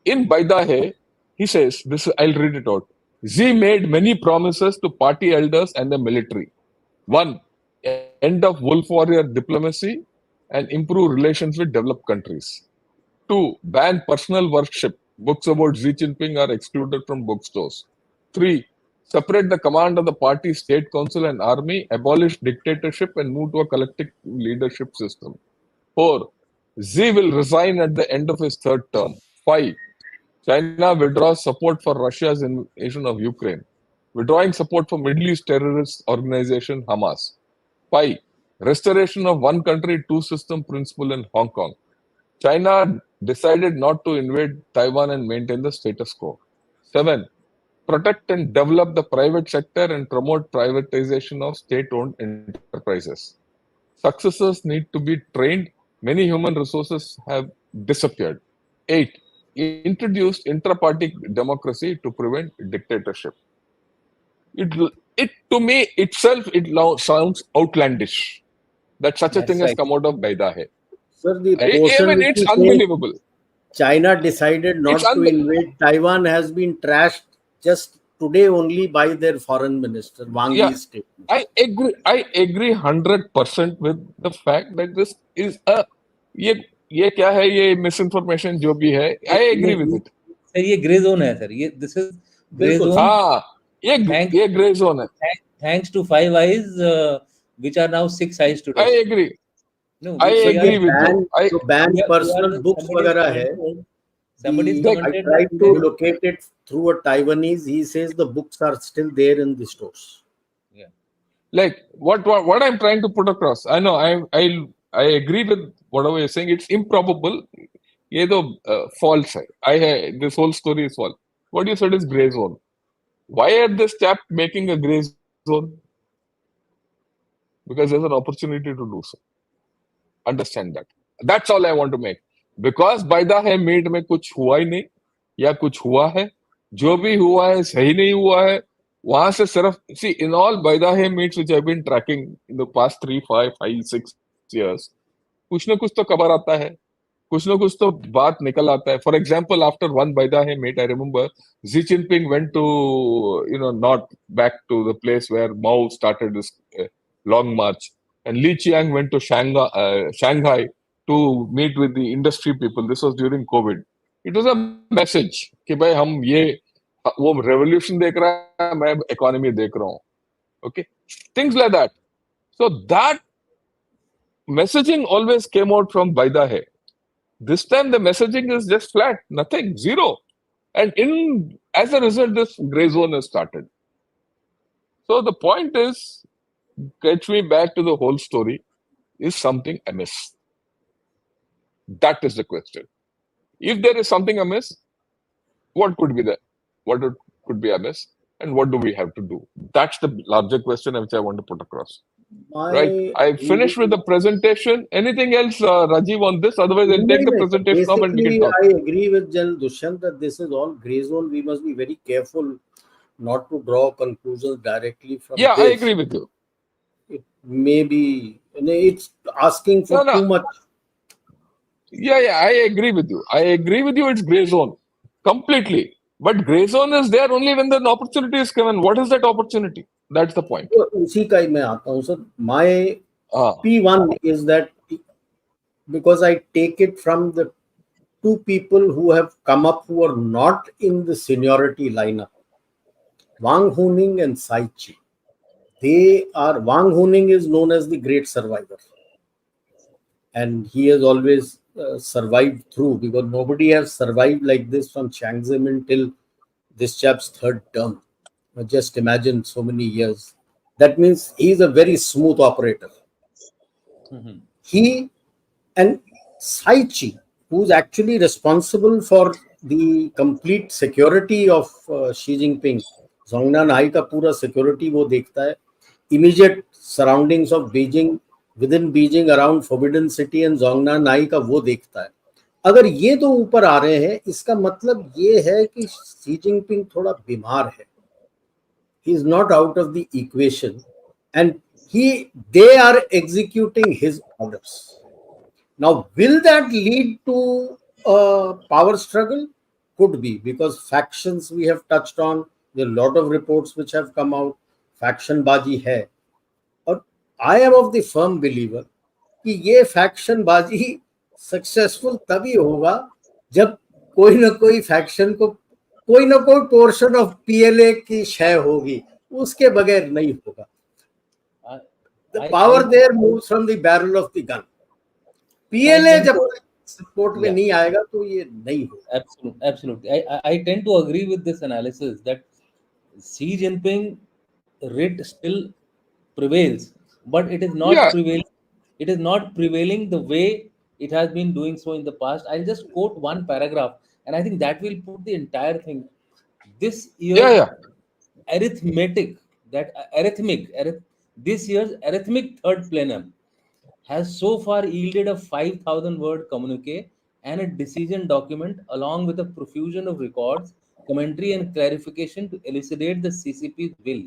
In Baida Hai, he says, I'll read it out. Xi made many promises to party elders and the military. One, end of wolf warrior diplomacy and improve relations with developed countries. Two, ban personal worship. Books about Xi Jinping are excluded from bookstores. Three, separate the command of the party, state council, and army, abolish dictatorship, and move to a collective leadership system. Four, Xi will resign at the end of his third term. Five, China withdraws support for Russia's invasion of Ukraine, withdrawing support for Middle East terrorist organization Hamas. Five, restoration of one country, two system principle in Hong Kong. China decided not to invade Taiwan and maintain the status quo. Seven, protect and develop the private sector and promote privatization of state-owned enterprises. Successors need to be trained. Many human resources have disappeared. Eight, introduced intra-party democracy to prevent dictatorship. It, it to me itself, it now sounds outlandish that such a thing
That's
has
right.
come out of Baidahe.
Sir, the
I
portion
mean,
which
it's
you say
unbelievable.
China decided
It's
not to invade Taiwan has been trashed just today only by their foreign minister, Wang
yeah.
Yi's statement.
I agree 100% with the fact that this is a ये ये क्या है ये misinformation जो भी है I agree with
ये
it.
Sir ये ग्रे जोन है सर, ये दिस इज ग्रे
बिल्कुल
जोन.
सर।
हाँ
Thanks,
ये gray zone है.
thanks to Five Eyes, which are now Six Eyes
I
today.
agree.
No,
I
sir
we are.
जो
agree with you.
Ban जो ban
We are
personal books
somebody's
वगैरह है,
commented. Somebody's
the I
commented that
tried
we
to
can.
locate it through a Taiwanese. He says the books are still there in the stores.
Yeah.
Like what I'm trying to put across. I know I agree with whatever you're saying. It's improbable. ये तो false है. This whole story is false. What you said is gray zone. Why are this chap making a gray zone? Because there's an opportunity to do so. Understand that. That's all I want to make. Because बायदा है made में कुछ हुआ ही नहीं या कुछ हुआ है जो भी हुआ है सही नहीं हुआ है वहां से सिर्फ see in all बायदा है meets which I've been tracking in the past 3, 5, 5, 6 years कुछ ना कुछ तो खबर आता है कुछ ना कुछ तो बात निकल आता है. For example, after one Baidahe meet, I remember Xi Jinping went to not back to the place where Mao started this long march, and Li Qiang went to Shanghai to meet with the industry people. This was during COVID. It was a message कि भाई हम ये वो revolution देख रहा है मैं economy देख रहा हूँ. Okay, things like that. So that messaging always came out from Baidahe. This time the messaging is just flat, nothing, zero. And as a result, this gray zone has started. So the point is, catch me back to the whole story. Is something amiss? That is the question. If there is something amiss, what could be there? Could be amiss? And what do we have to do? That's the larger question which I want to put across. Right.
My
I finished with the presentation. Anything else, Rajiv, on this? Otherwise, I'll take the
no,
presentation off and we can
basically,
talk.
I agree with Jan Dushyant that this is all gray zone. We must be very careful not to draw conclusions directly from
Yeah, I
this.
agree with you.
It may be, it's asking for
No.
too much.
Yeah, I agree with you. I agree with you. It's gray zone completely. But gray zone is there only when the opportunity is given. What is that opportunity? That's the point.
तो उसी का ही मैं आता हूँ sir. My
Ah,
P1 is that because I take it from the two people who have come up who are not in the seniority lineup, Wang Huning and Sai Chi. Wang Huning is known as the great survivor. And he has always survived through because nobody has survived like this from Chiang Zemin till this chap's third term. Just imagine so many years. That means he's a very smooth operator.
Mhm.
He and Sai Chi, who's actually responsible for the complete security of Xi Jinping, Zhongnan Hai का पूरा security वो देखता है. Immediate surroundings of Beijing, within Beijing around Forbidden City and Zhongnan Hai का वो देखता है. अगर ये दो ऊपर आ रहे हैं, इसका मतलब ये है कि शी जिनपिंग थोड़ा बीमार है. He is not out of the equation, and they are executing his orders. Now, will that lead to a power struggle? Could be, because factions we have touched on there are a lot of reports which have come out, faction बाजी है. और I am of the firm believer कि ये faction बाजी successful तभी होगा जब कोई ना कोई फैक्शन को कोई ना कोई पोर्शन ऑफ पीएलए की क्षय होगी, उसके बगैर नहीं होगा.
I,
the
I,
power
I,
there moves from the barrel of the gun.
I
PLA
tend
जब
to,
तक सपोर्ट में
yeah,
नहीं आएगा तो ये नहीं होगा.
absolutely. I tend to agree with this analysis that Xi Jinping writ still prevails, but it is not
Yeah,
prevailing. It is not prevailing the way it has been doing so in the past. I'll just quote one paragraph, and I think that will put the entire thing. This
yeah,
year's
yeah,
arithmetic, that this year's arithmetic third plenum has so far yielded a 5,000 word communique and a decision document along with a profusion of records, commentary, and clarification to elucidate the CCP's will.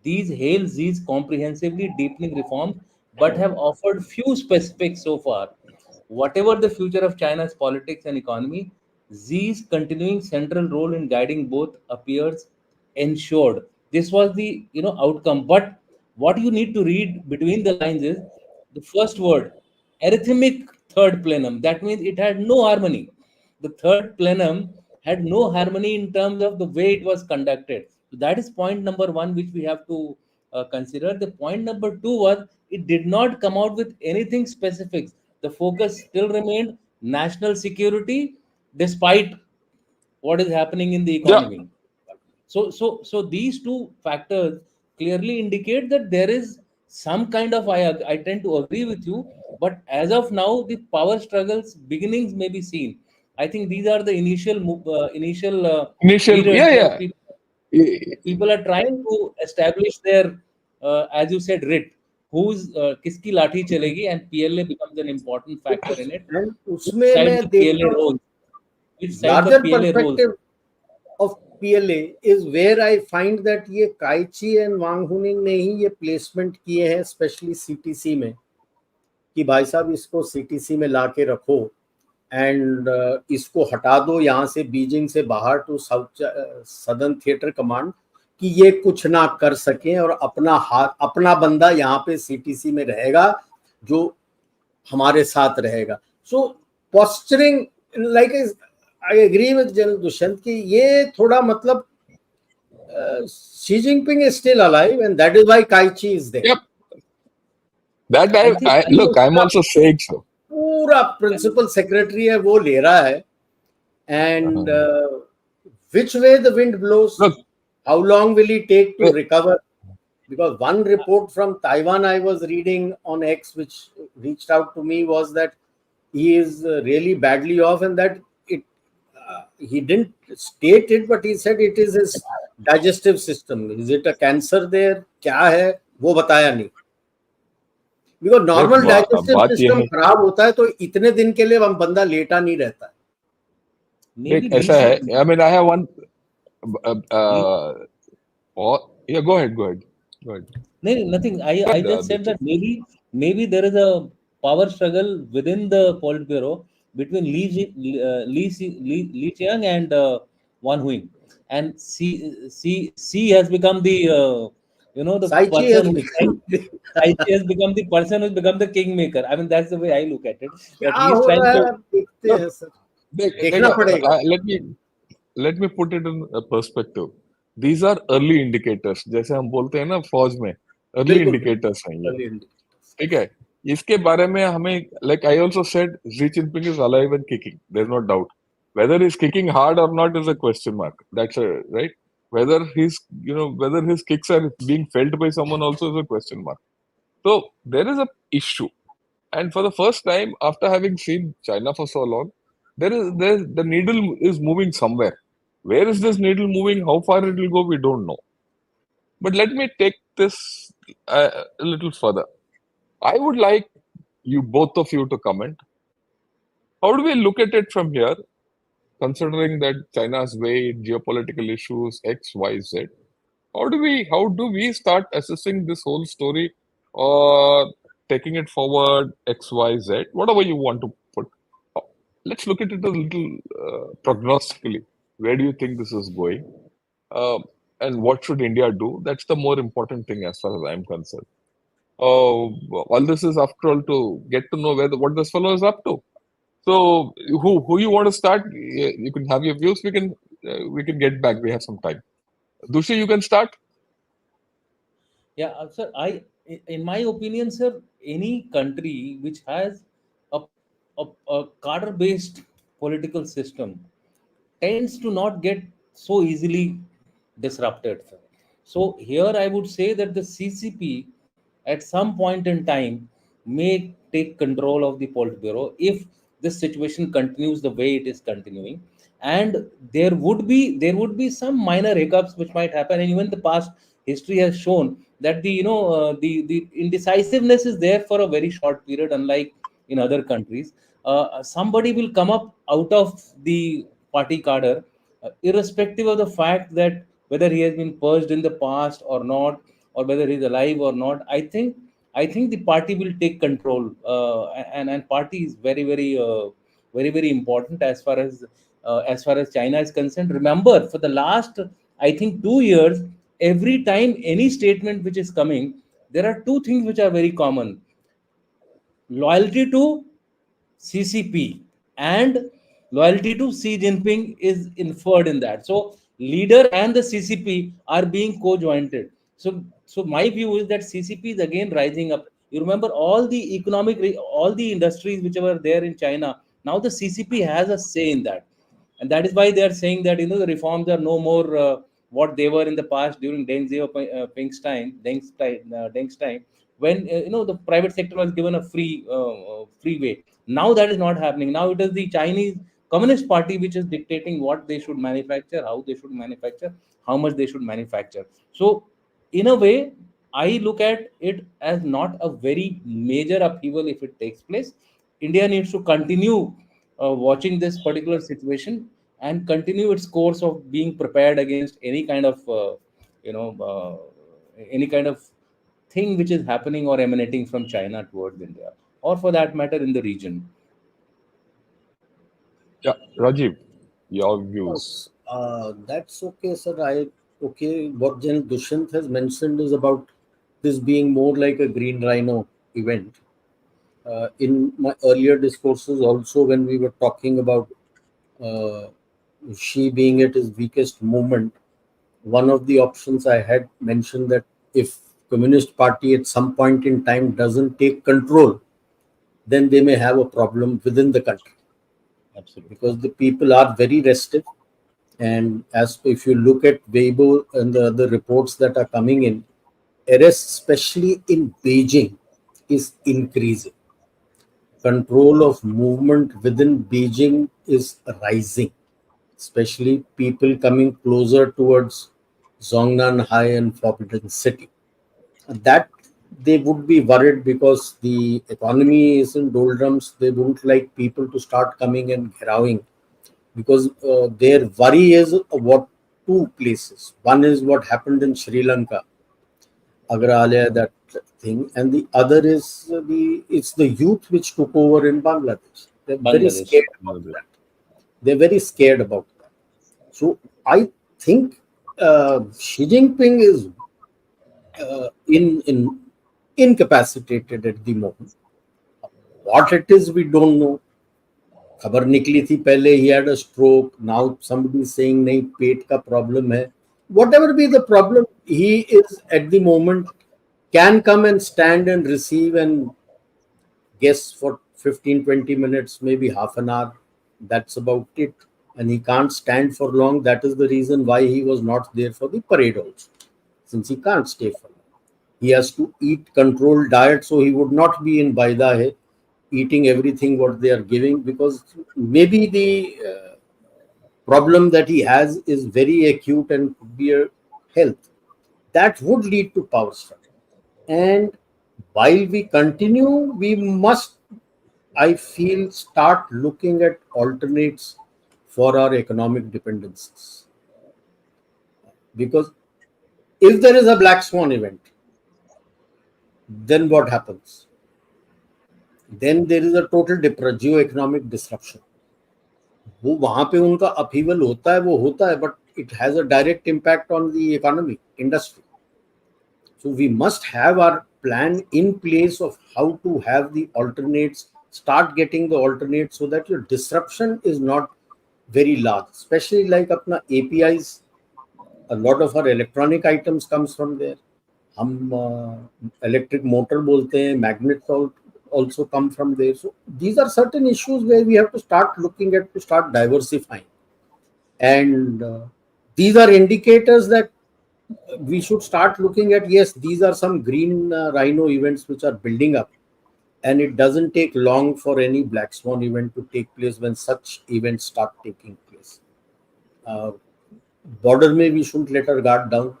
These hail X's comprehensively deepening reforms but have offered few specifics so far. Whatever the future of China's politics and economy, Xi's continuing central role in guiding both appears ensured. This was the outcome. But what you need to read between the lines is the first word, arithmetic third plenum. That means it had no harmony. The third plenum had no harmony in terms of the way it was conducted. So that is point number one, which we have to consider. The point number two was it did not come out with anything specific. The focus still remained national security despite what is happening in the
yeah,
economy. So these two factors clearly indicate that there is some kind of I tend to agree with you, but as of now the power struggles beginnings may be seen. I think these are the initial
initial,
periods
yeah,
where
yeah.
people are trying to establish their as you said writ whose kiski lathi chalegi, and PLA becomes an important factor in it.
And
Which
उसमें
side
मैं
the PLA
देखता हूँ
rolls? Which side the
larger
PLA rolls?
Perspective of PLA is where I find that ये काइची and वांग हुनिंग ने ही ये placement किए हैं, specially CTC में, कि भाई साहब इसको सीटीसी में ला के रखो एंड इसको हटा दो यहाँ से, बीजिंग से बाहर, to south southern theatre command, कि ये कुछ ना कर सकें और अपना हाथ, अपना बंदा यहाँ पे सीटीसी में रहेगा जो हमारे साथ रहेगा. So posturing, like I agree with general Dushyant कि ये थोड़ा मतलब Xi Jinping is still alive and that is why Kai Chi is there.
Yep. That
I think
I look, I'm also saying so.
पूरा प्रिंसिपल सेक्रेटरी है वो ले रहा है. And which way the wind blows,
Look,
how long will he take to
eh,
recover? Because one report from Taiwan I was reading on X, which reached out to me, was that he is really badly off, and that it he didn't state it, but he said it is his digestive system. Is it a cancer there? क्या है वो बताया नहीं. Because
देख
normal digestive
बात ये
system
है,
खराब होता है तो इतने दिन के लिए हम बंदा लेटा नहीं रहता है.
देख
maybe
ऐसा है. I mean, I have one.
Lee,
Or yeah, go ahead.
no, nothing.
Go
I
ahead,
just said
Dushyant.
that maybe there is a power struggle within the Politburo between Li Chiang and Wan Huing, and C has become the the
Cai Qi has
person who is trying.
Become
He has become the person who's become the kingmaker. I mean, that's the way I look at it. That
क्या
he is
हो
trying
रहा
to.
है आप देखते
Look,
हैं sir,
देख,
देखना पड़ेगा.
let me put it in a perspective. These are early indicators. जैसे हम बोलते हैं ना फौज में, early
बिल्कुल
indicators हैं ये.
बिल्कुल.
ठीक है. इसके बारे में हमें, like I also said, Xi Jinping is alive and kicking. There's no doubt. Whether he's kicking hard or not is a question mark. That's right. Whether whether his kicks are being felt by someone also is a question mark. So there is a issue. And for the first time, after having seen China for so long, there the needle is moving somewhere. Where is this needle moving? How far it will go, we don't know. But let me take this a little further. I would like you, both of you, to comment. How do we look at it from here, considering that China's weight, geopolitical issues, X, Y, Z? How do we start assessing this whole story, or taking it forward, X, Y, Z, whatever you want to put? Let's look at it a little prognostically. Where do you think this is going? Uh, and what should India do? That's the more important thing as far as I'm concerned. Oh, all this is after all to get to know what this fellow is up to. So, who you want to start? You can have your views. We can get back. We have some time. Dushi, you can start.
Yeah, sir. In my opinion, sir, any country which has a a cadre-based political system tends to not get so easily disrupted, sir. So here I would say that the CCP at some point in time may take control of the Politburo if this situation continues the way it is continuing, and there would be some minor hiccups which might happen, and even the past history has shown that the indecisiveness is there for a very short period, unlike in other countries. Somebody will come up out of the party cadre, irrespective of the fact that whether he has been purged in the past or not, or whether he's alive or not. I think the party will take control, and party is very important as far as China is concerned. Remember, for the last, I think, 2 years, every time any statement which is coming, there are two things which are very common: loyalty to CCP and loyalty to Xi Jinping is inferred in that. So leader and the CCP are being co-jointed. So my view is that CCP is again rising up. You remember all the all the industries which were there in China. Now the CCP has a say in that, and that is why they are saying that the reforms are no more what they were in the past during Deng Xiaoping's time, Deng's time, when the private sector was given a free way. Now that is not happening. Now it is the Chinese Communist Party which is dictating what they should manufacture, how they should manufacture, how much they should manufacture. So in a way, I look at it as not a very major upheaval if it takes place. India needs to continue watching this particular situation and continue its course of being prepared against any kind of you know any kind of thing which is happening or emanating from China towards India, or for that matter in the region.
Yeah, Rajiv, your views.
Yes, that's okay, sir. Okay. What Jan Dushyant has mentioned is about this being more like a green rhino event. In my earlier discourses, also when we were talking about uh, she being at his weakest moment, one of the options I had mentioned that if Communist Party at some point in time doesn't take control, then they may have a problem within the country
Absolutely.
because the people are very restive. And as if you look at Weibo and the other reports that are coming in, arrests, especially in Beijing, is increasing. Control of movement within Beijing is rising, especially people coming closer towards Zhongnan High and Forbidden City. That they would be worried because the economy is in doldrums. They wouldn't like people to start coming and ghrowing because their worry is what two places. One is what happened in Sri Lanka, Agralaya, that thing, and the other is it's the youth which took over in Bangladesh. They're very
Bangladesh.
scared about that. They're very scared about that. So I think Xi Jinping is in incapacitated at the moment. What it is, we don't know. खबर निकली थी पहले he had a stroke. Now somebody is saying नहीं पेट का problem है. Whatever be the problem, he is at the moment can come and stand and receive and guess for 15-20 minutes, maybe half an hour. That's about it. And he can't stand for long. That is the reason why he was not there for the parade also, since he can't stay for long. He has to eat controlled diet, so he would not be in Baidahe eating everything what they are giving because maybe the problem that he has is very acute and could be a health. That would lead to power struggle. And while we continue, we must, I feel, start looking at alternates for our economic dependencies. Because if there is a black swan event, then what happens? Then there is a total geo-economic disruption. वो वहां पे उनका upheaval होता है, वो होता है, but it has a direct impact on the economy, industry. So we must have our plan in place of how to have the alternates, start getting the alternates so that your disruption is not very large, especially like apna APIs. A lot of our electronic items comes from there. हम electric motor बोलते हैं, magnets also come from there. So these are certain issues where we have to start looking at, to start diversifying. And these are indicators that we should start looking at. Yes, these are some green rhino events which are building up, and it doesn't take long for any black swan event to take place when such events start taking place. uh, Border may we shouldn't let our guard down.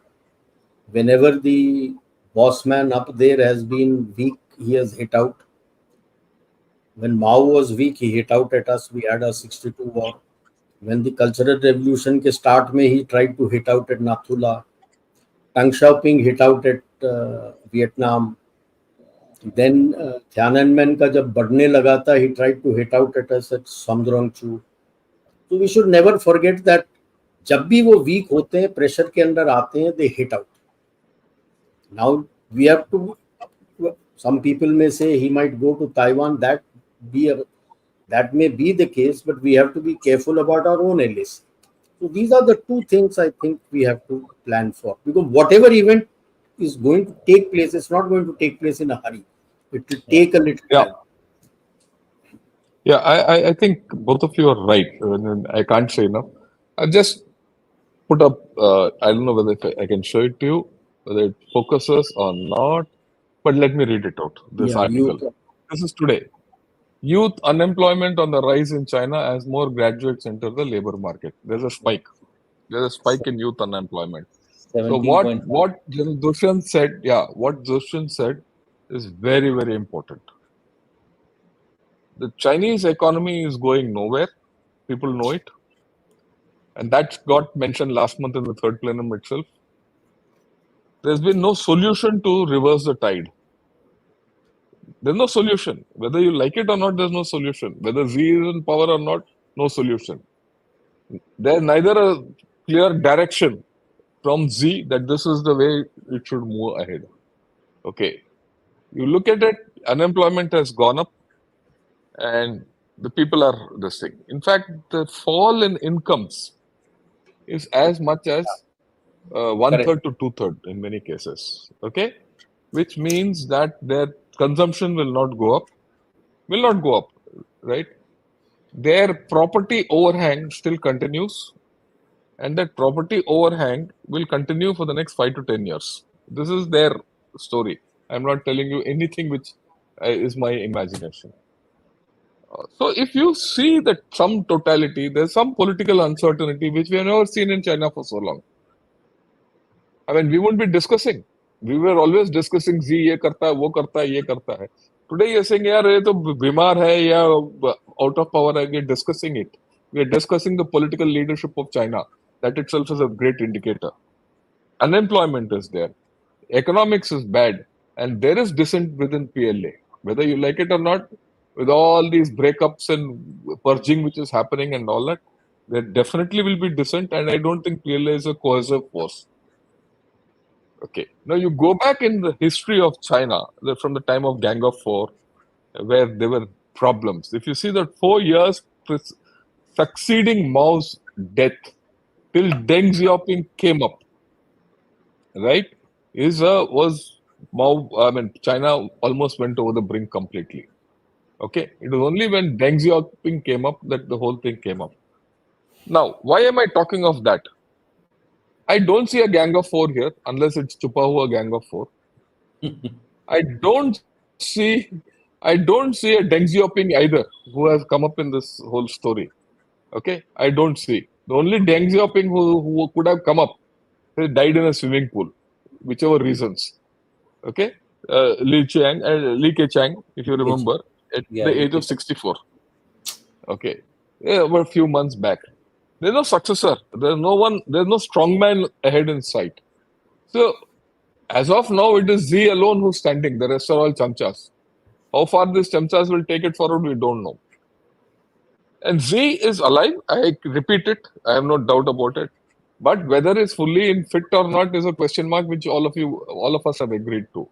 Whenever the boss man up there has been weak, he has hit out. When Mao was weak, he hit out at us. We had a 62 war. When the Cultural Revolution ke start mein, he tried to hit out at Nathula. Tang Xiaoping hit out at Vietnam. Then Tiananmen का जब बढ़ने लगा था, he tried to hit out at us at Samdrongchu. So we should never forget that जब भी वो weak होते हैं, pressure के अंदर आते हैं, they hit out. Now we have to. Some people may say he might go to Taiwan. That may be the case, but we have to be careful about our own allies. So these are the two things I think we have to plan for, because whatever event is going to take place, it's not going to take place in a hurry. It will take a little
Yeah.
time.
Yeah, I think both of you are right. I can't say enough. I just put up, I don't know whether I can show it to you, whether it focuses or not, but let me read it out. This
Yeah,
article. This is today. Youth unemployment on the rise in China as more graduates enter the labor market. There's a spike. There's a spike in youth unemployment. So
17.5.
what Dushyant said, yeah, what Dushyant said is very, very important. The Chinese economy is going nowhere. People know it. And that got mentioned last month in the third plenum itself. There's been no solution to reverse the tide. There's no solution. Whether you like it or not, there's no solution. Whether Z is in power or not, no solution. There's neither a clear direction from Z that this is the way it should move ahead. Okay. You look at it, unemployment has gone up and the people are this thing. In fact, the fall in incomes is as much as one
Correct.
third to two third in many cases. Okay. Which means that their consumption will not go up, right? Their property overhang still continues, and that property overhang will continue for the next 5 to 10 years. This is their story. I'm not telling you anything which is my imagination. So, if you see that some totality, there's some political uncertainty which we have never seen in China for so long. I mean, we won't be discussing. We were always discussing Z ये करता है, वो करता है, ये करता है. Today you're saying यार ये तो बीमार है या out of power है. We're discussing it. We're discussing the political leadership of China. That itself is a great indicator. Unemployment is there. Economics is bad. And there is dissent within PLA. Whether you like it or not, with all these breakups and purging which is happening and all that, there definitely will be dissent. And I don't think PLA is a cohesive force. Okay. Now you go back in the history of China from the time of Gang of Four, where there were problems. If you see that 4 years succeeding Mao's death till Deng Xiaoping came up, right? Was Mao? I mean, China almost went over the brink completely. Okay. It was only when Deng Xiaoping came up that the whole thing came up. Now, why am I talking of that? I don't see a Gang of Four here, unless it's Chupa Hua Gang of Four. I don't see I don't see a Deng Xiaoping either, who has come up in this whole story. Okay, I don't see. The only Deng Xiaoping who could have come up, he died in a swimming pool, whichever reasons. Okay, Li Keqiang, if you remember, at
Yeah,
the age of 64. Okay, yeah, about a few months back. There's no successor. There's no one. There's no strong man ahead in sight. So as of now, it is Z alone who's standing. The rest are all chamchas. How far these chamchas will take it forward, we don't know. And Z is alive. I repeat it. I have no doubt about it. But whether it's fully in fit or not is a question mark, which all of us have agreed to.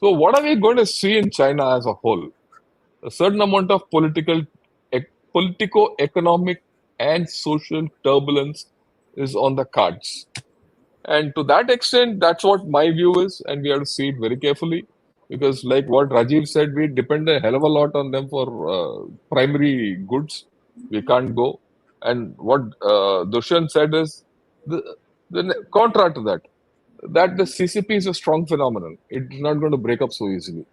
So, what are we going to see in China as a whole? A certain amount of politico-economic and social turbulence is on the cards. And to that extent, that's what my view is, and we have to see it very carefully because, like what Rajiv said, we depend a hell of a lot on them for primary goods. We can't go. And what Dushyant said is the contra to that, that the CCP is a strong phenomenon. It's not going to break up so easily.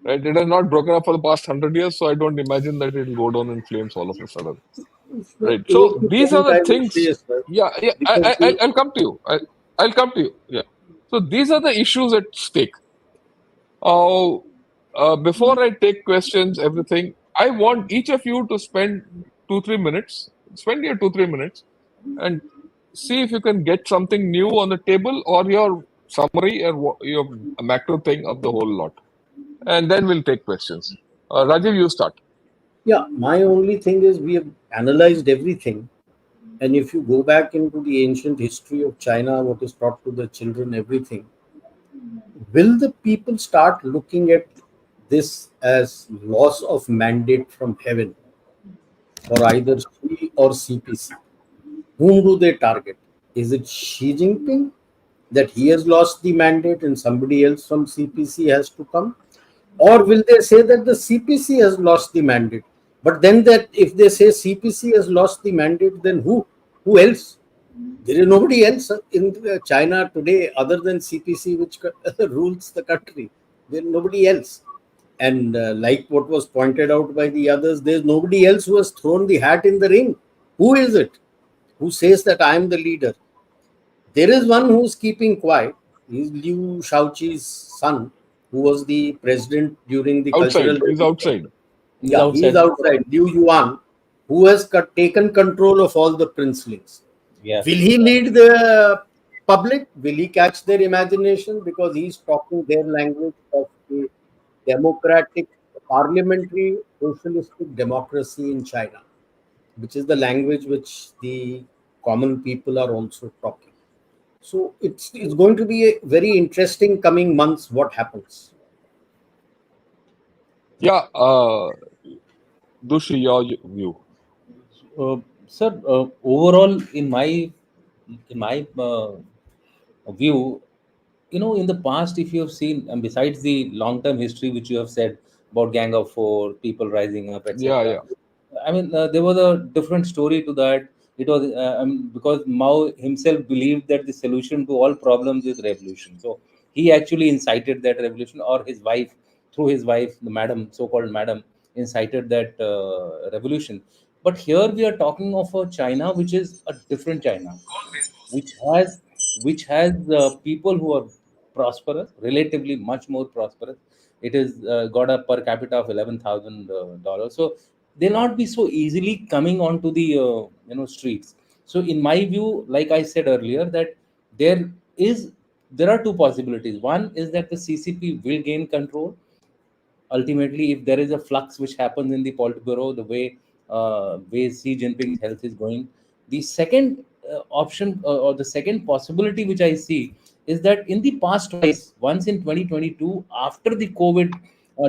Right? It has not broken up for the past 100 years, so I don't imagine that it will go down in flames all of a sudden.
The
Right. So
only
these are
point
the
I would
things.
say, sir,
Yeah, yeah.
because the,
I'll come to you. I'll come to you. Yeah. So these are the issues at stake. Uh, before I take questions, everything, I want each of you to spend 2 3 minutes. Spend your 2 3 minutes and see if you can get something new on the table or your summary or your macro thing of the whole lot, and then we'll take questions. Rajiv, you start.
yeah, my only thing is we have analyzed everything. And if you go back into the ancient history of China, what is taught to the children, everything, will the people start looking at this as loss of mandate from heaven for either Xi or CPC? Whom do they target? Is it Xi Jinping that he has lost the mandate and somebody else from CPC has to come? Or will they say that the CPC has lost the mandate? But then that if they say CPC has lost the mandate, then who? Who else? There is nobody else in China today other than CPC which rules the country. There is nobody else. And like what was pointed out by the others, there is nobody else who has thrown the hat in the ring. Who is it? Who says that I am the leader? There is one who's keeping quiet. He's Liu Shaoqi's son, who was the president during the cultural
Outside. He's
revolution.
outside.
He's
Yeah, he is
outside.
outside. Liu Yuan, who has taken control of all the princelings.
Yeah.
Will he lead the public? Will he catch their imagination? Because he's talking their language of a democratic, parliamentary, socialistic democracy in China, which is the language which the common people are also talking. So it's going to be a very interesting coming months. What happens?
Yeah. Dushi, your view.
Sir, overall, in my view, in the past, if you have seen, and besides the long-term history which you have said about Gang of Four, people rising up,
Yeah,
etc.
yeah.
I mean, there was a different story to that. It was because Mao himself believed that the solution to all problems is revolution. So he actually incited that revolution, or his wife, through his wife, the madam, so-called madam, incited that revolution. But here we are talking of a China which is a different China, which has people who are prosperous, relatively much more prosperous. It is got a per capita of $11,000. So they'll not be so easily coming onto the streets. So in my view, like I said earlier, that there is there are two possibilities. One is that the CCP will gain control ultimately if there is a flux which happens in the Politburo, the way Xi Jinping's health is going. The second option or the second possibility which I see is that in the past twice, once in 2022 after the COVID,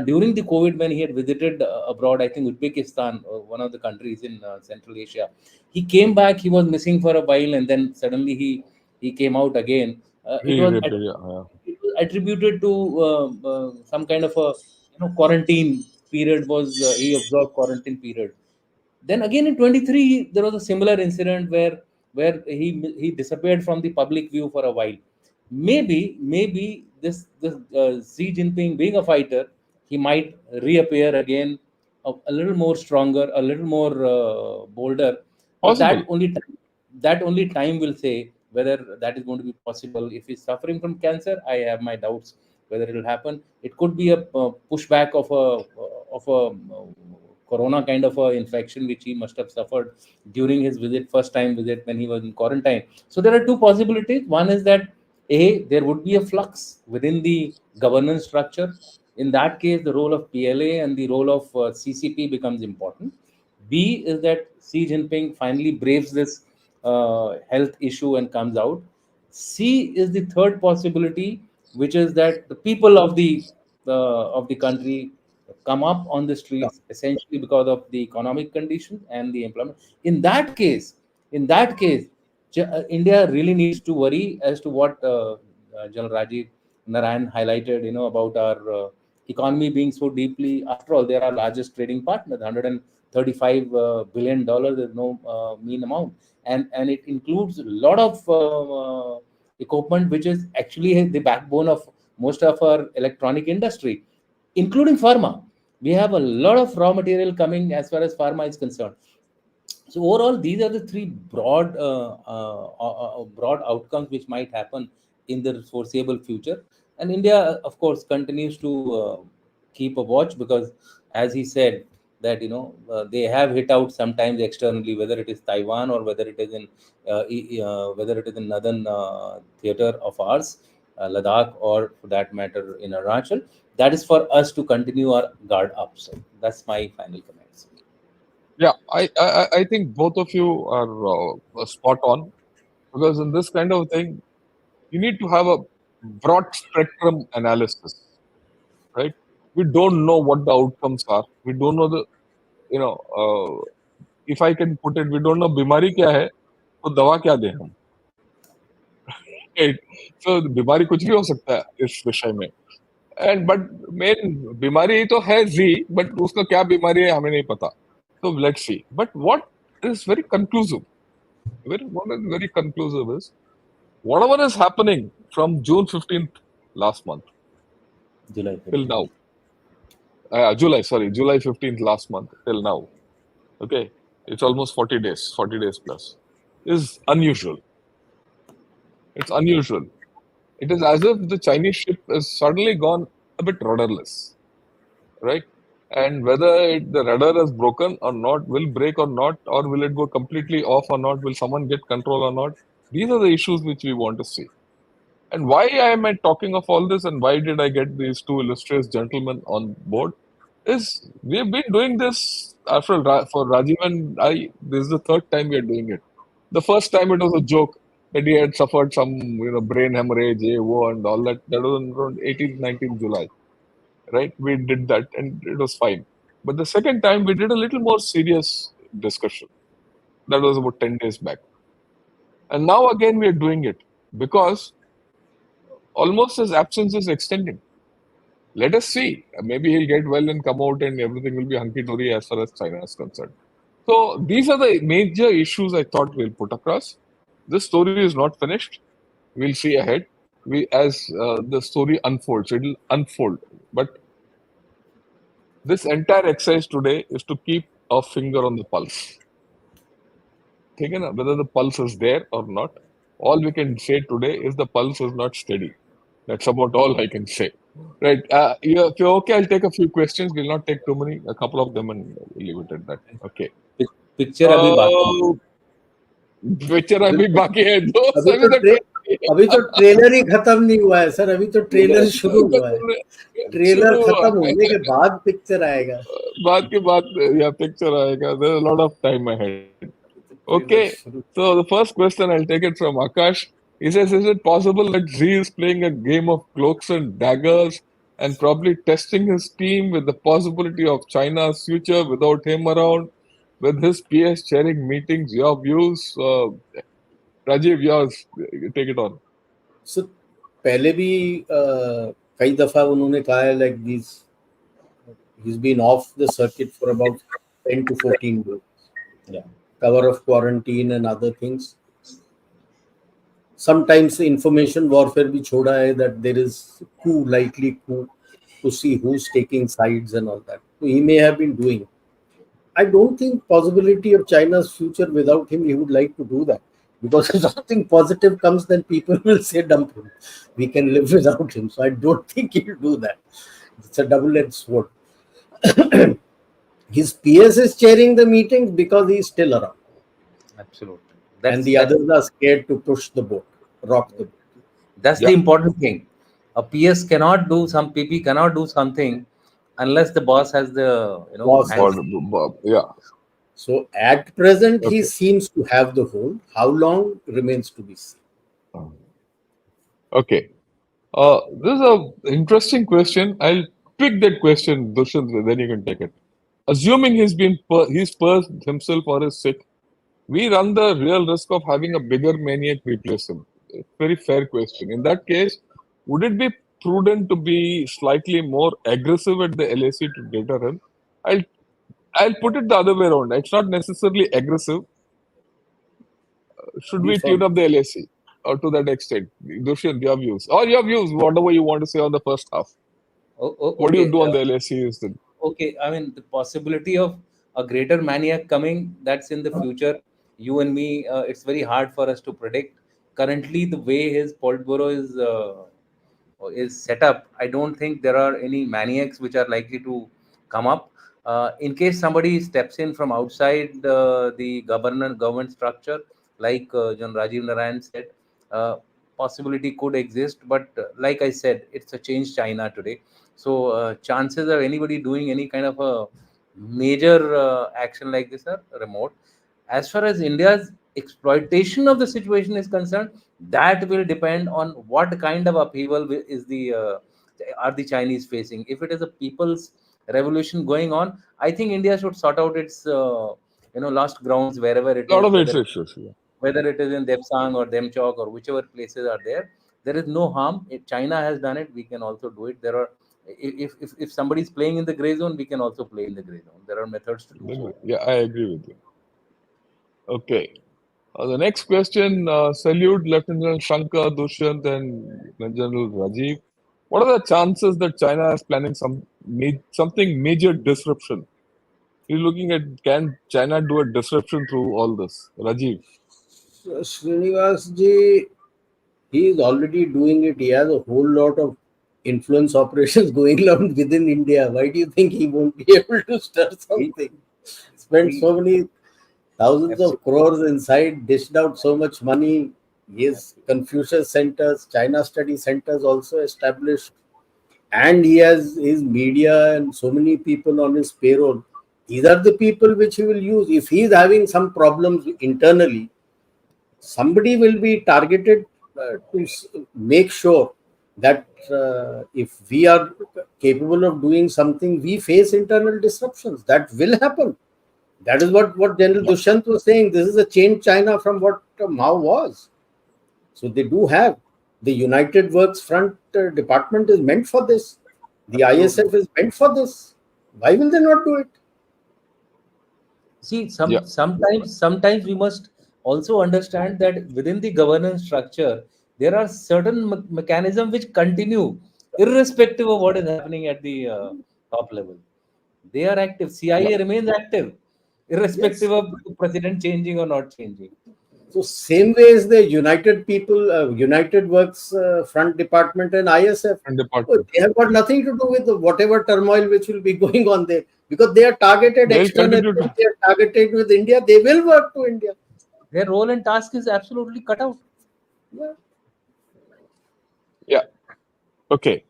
during the COVID when he had visited abroad, I think Uzbekistan, one of the countries in Central Asia, he came back. He was missing for a while, and then suddenly he came out again. It
He
was
ripped it. Yeah, yeah.
it was attributed to some kind of a quarantine period. Was he observed quarantine period? Then again in 23 there was a similar incident where he disappeared from the public view for a while. Maybe this Xi Jinping, being a fighter, he might reappear again, a little more stronger, a little more bolder. But
Possible.
that only time will say whether that is going to be possible. If he's suffering from cancer, I have my doubts whether it will happen. It could be a pushback of a corona kind of a infection which he must have suffered during his first time visit when he was in quarantine. So there are two possibilities. One is that there would be a flux within the governance structure. In that case, the role of PLA and the role of CCP becomes important. B is that Xi Jinping finally braves this health issue and comes out. C is the third possibility, which is that the people of the country come up on the streets essentially because of the economic conditions and the employment. In that case, India really needs to worry as to what General Rajiv Narayan highlighted, about our economy being so deeply. After all, they are our largest trading partner. $135 billion is no mean amount, and it includes a lot of equipment, which is actually the backbone of most of our electronic industry, including pharma. We have a lot of raw material coming as far as pharma is concerned. So overall, these are the three broad outcomes which might happen in the foreseeable future. And India, of course, continues to keep a watch, because, as he said, that they have hit out sometimes externally, whether it is Taiwan or whether it is in northern theater of ours, Ladakh, or for that matter in Arunachal. That is for us to continue our guard up. So that's my final comments.
Yeah, I think both of you are spot on, because in this kind of thing, you need to have a broad spectrum analysis, right? We don't know what the outcomes are. We don't know the, you know, if I can put it, we don't know बीमारी क्या है, तो दवा क्या दें हम, right? So बीमारी कुछ भी हो सकता है इस विषय में, and but मेन बीमारी तो है जी, but उसका क्या बीमारी है हमें नहीं पता. So let's see. But what is very conclusive, what is very conclusive is whatever is happening from June 15th last month
July
till
15th.
now, July 15th last month till now, okay, it's almost 40 days plus, is unusual. It's unusual. It is as if the Chinese ship has suddenly gone a bit rudderless, right? And whether the rudder is broken or not, will break or not, or will it go completely off or not, will someone get control or not? These are the issues which we want to see. And why am I talking of all this, and why did I get these two illustrious gentlemen on board? Is we have been doing this for Rajiv and I. This is the third time we are doing it. The first time it was a joke that he had suffered some brain hemorrhage, and all that. That was around 18th, 19th July, right? We did that and it was fine. But the second time we did a little more serious discussion. That was about 10 days back. And now again we are doing it because almost his absence is extending. Let us see. Maybe he'll get well and come out and everything will be hunky-dory as far as China is concerned. So these are the major issues I thought we'll put across. This story is not finished. We'll see ahead. As the story unfolds, it'll unfold. But this entire exercise today is to keep a finger on the pulse. Whether the pulse is there or not, all we can say today is the pulse is not steady. That's about all I can say. Right. If you're okay, I'll take a few questions. We'll not take too many, a couple of them, and we'll leave it at that. Okay.
Picture अभी बाकी है.
Picture अभी बाकी है दोस्त.
अभी तो trailer ही खत्म नहीं हुआ है सर. अभी तो ट्रेलर शुरू हुआ है. ट्रेलर खत्म होने के बाद पिक्चर आएगा.
बाद के बाद या पिक्चर आएगा. There's a lot of time ahead. Okay. So the first question, I'll take it from Akash. He says, is it possible that Z is playing a game of cloaks and daggers and probably testing his team with the possibility of China's future without him around, with his PS chairing meetings? Your views? Rajiv, yours. Take it on.
So, पहले भी कई दफा उन्होंने कहा है like this. He's been off the circuit for about 10 to 14 days.
Yeah.
Cover of quarantine and other things. Sometimes information warfare भी छोड़ा है that there is likely coup to see who's taking sides and all that. So he may have been doing. I don't think possibility of China's future without him. He would like to do that, because if something positive comes, then people will say dump him. We can live without him. So I don't think he'll do that. It's a double-edged sword. His PS is chairing the meetings because he's still around.
Absolutely.
And the others are scared to push the boat, rock the boat.
That's the important thing. A PS cannot do PP cannot do something unless the boss has the
Yeah.
So at present, he
Okay.
seems to have the hold. How long remains to be seen.
Okay. This is a interesting question. I'll pick that question, Dushyant, then you can take it. Assuming he's purged himself or is sick, we run the real risk of having a bigger maniac replace him. Very fair question. In that case, would it be prudent to be slightly more aggressive at the LAC to deter him? I'll I'll put it the other way around. It's not necessarily aggressive. Should
Be
we tune
firm.
up the LAC or to that extent? Dushyant, your views. Or your views, whatever you want to say on the first half. What do you
Okay.
do on the LAC is the
Okay, I mean, the possibility of a greater maniac coming, that's in the future. You and me, it's very hard for us to predict. Currently, the way his Politburo is set up, I don't think there are any maniacs which are likely to come up. In case somebody steps in from outside the government structure, like John Rajiv Narayan said, uh, possibility could exist. But like I said, it's a changed China today. So chances of anybody doing any kind of a major action like this are remote. As far as India's exploitation of the situation is concerned, that will depend on what kind of upheaval is the are the Chinese facing. If it is a people's revolution going on, I think India should sort out its lost grounds wherever it
lot
is,
of issues. Yeah.
whether it is in Depsang or Demchok or whichever places are there. There is no harm. If China has done it, we can also do it. There are, if somebody is playing in the gray zone, we can also play in the gray zone. There are methods to do so.
Yeah, I agree with you. Okay. The next question, salute Lieutenant Shankar, Dushyant, and General Rajiv. What are the chances that China is planning something major disruption? You're looking at can China do a disruption through all this? Rajiv,
So, Srinivas ji, he is already doing it. He has a whole lot of influence operations going on within India. Why do you think he won't be able to start
He,
something? Spent
he
so many thousands of
absolutely.
crores inside, dished out so much money. His Confucius centers, China study centers also established, and he has his media and so many people on his payroll. These are the people which he will use. If he is having some problems internally, somebody will be targeted to make sure that if we are capable of doing something, we face internal disruptions. That will happen. That is what General
yeah,
Dushyant was saying. This is a changed China from what Mao was. So they do have the United Works Front department is meant for this. The
Absolutely.
ISF is meant for this. Why will they not do it?
See,
yeah,
sometimes we must also understand that within the governance structure, there are certain mechanisms which continue irrespective of what is happening at the top level. They are active.
yeah.
CIA remains active,
Yes.
irrespective of the president changing or not changing.
So same way as the United Works Front Department and ISF,
And
oh,
department.
they have got nothing to do with whatever turmoil which will be going on there because they are targeted
They'll
externally.
continue to.
They are targeted with India. They will work to India.
Their role and task is absolutely cut out.
Yeah.
Yeah. Okay.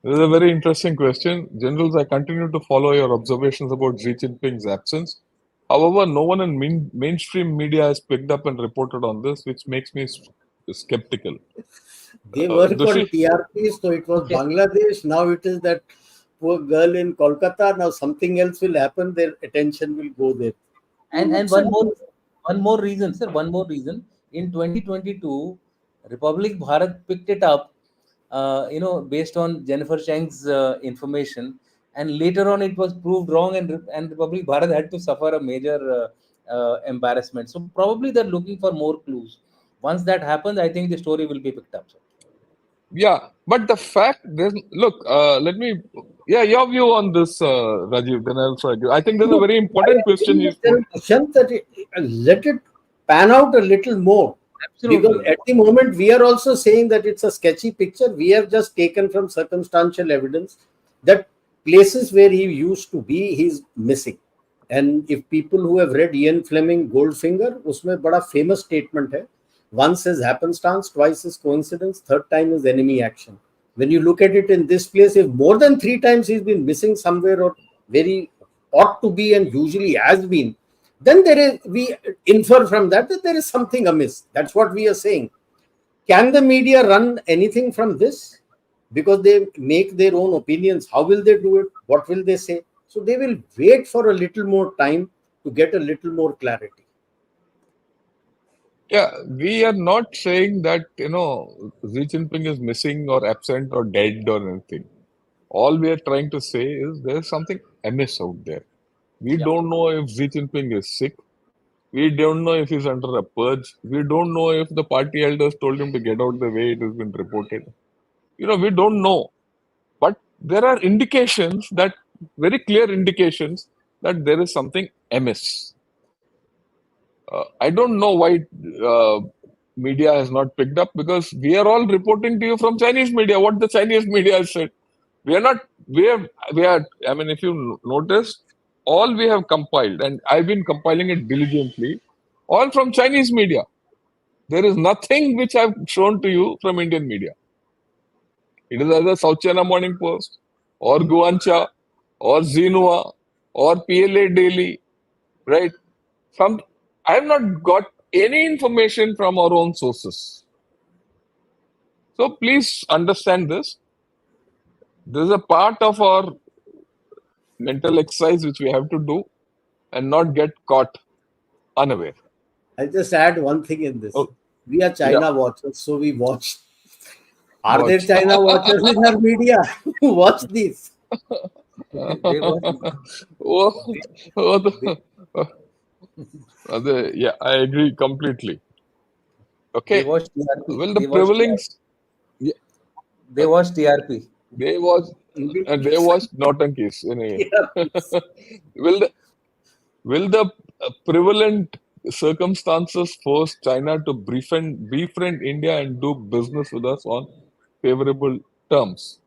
This is a very interesting question. Generals, I continue to follow your observations about Xi Jinping's absence. However, no one in mainstream media has picked up and reported on this, which makes me skeptical.
They work on
Dushi,
TRPs, so it was
Okay.
Bangladesh. Now it is that poor girl in Kolkata. Now something else will happen. Their attention will go there.
And
What's that?
one more reason, sir. One more reason. In 2022, Republic Bharat picked it up, based on Jennifer Chang's information, and later on it was proved wrong, and Republic Bharat had to suffer a major embarrassment. So probably they're looking for more clues. Once that happens, I think the story will be picked up, sir.
yeah, but the fact there's look, let me, yeah, your view on this, Rajiv, then I'll try to. I think there's a
No,
very
I
important question
agree
you
with
put.
General Dushyant that let it pan out a little more. Because
Absolutely.
at the moment, we are also saying that it's a sketchy picture. We have just taken from circumstantial evidence that places where he used to be, he's missing. And if people who have read Ian Fleming Goldfinger, उसमें बड़ा famous statement है. Once is happenstance, twice is coincidence, third time is enemy action. When you look at it in this place, if more than 3 times he's been missing somewhere or very ought to be and usually has been, then there is, we infer from that that there is something amiss. That's what we are saying. Can the media run anything from this? Because they make their own opinions. How will they do it? What will they say? So they will wait for a little more time to get a little more clarity.
Yeah, we are not saying that, Xi Jinping is missing or absent or dead or anything. All we are trying to say is there's something amiss out there. We
Yeah.
don't know if Xi Jinping is sick. We don't know if he's under a purge. We don't know if the party elders told him to get out the way it has been reported. We don't know. But there are indications that, very clear indications, that there is something amiss. I don't know why uh, media has not picked up, because we are all reporting to you from Chinese media what the Chinese media has said. We are not, we are, I mean, if you notice, all we have compiled, and I've been compiling it diligently, all from Chinese media. There is nothing which I've shown to you from Indian media. It is either South China Morning Post, or Guancha, or Xinhua, or PLA Daily, right? Some, I have not got any information from our own sources. So please understand this. This is a part of our mental exercise which we have to do and not get caught unaware.
I'll just add one thing in this.
Oh,
We are
yeah,
China watchers, so we watch. Are there
watch.
China watchers in our media who watch this?
They watch.
Oh,
They,
oh,
they,
yeah, I agree completely.
they
Okay.
watch TRP.
Well, the
They watch
prevailing,
TRP.
yeah,
They watch TRP.
they was, and they was Nautankies anyway.
Yeah.
will the will the prevalent circumstances force China to befriend India and do business with us on favorable terms?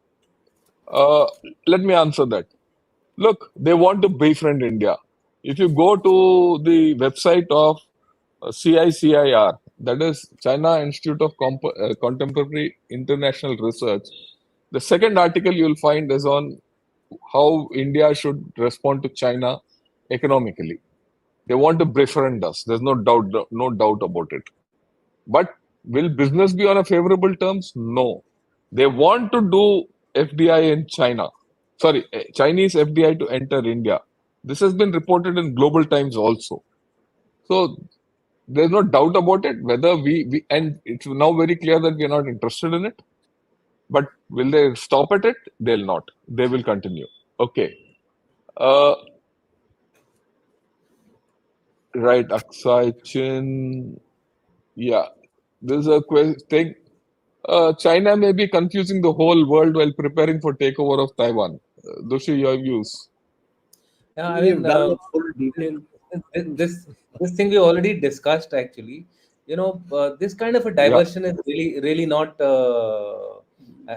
Uh, Let me answer that. Look, they want to befriend India. If you go to the website of CICIR, that is China Institute of Contemporary International Research, the second article you will find is on how India should respond to China economically. They want to befriend us. There's no doubt about it. But will business be on a favorable terms? No. They want to do FDI in China. Sorry, Chinese FDI to enter India. This has been reported in Global Times also. So there's no doubt about it. Whether we and it's now very clear that we are not interested in it. But will they stop at it? They'll not. They will continue. Okay. Uh, right, Aksai Chin. Yeah. There's a thing. China may be confusing the whole world while preparing for takeover of Taiwan. Doshi, your views?
Yeah, I
We've
mean,
done a full detail.
this this thing we already discussed actually. This kind of a
Yeah.
diversion is really not.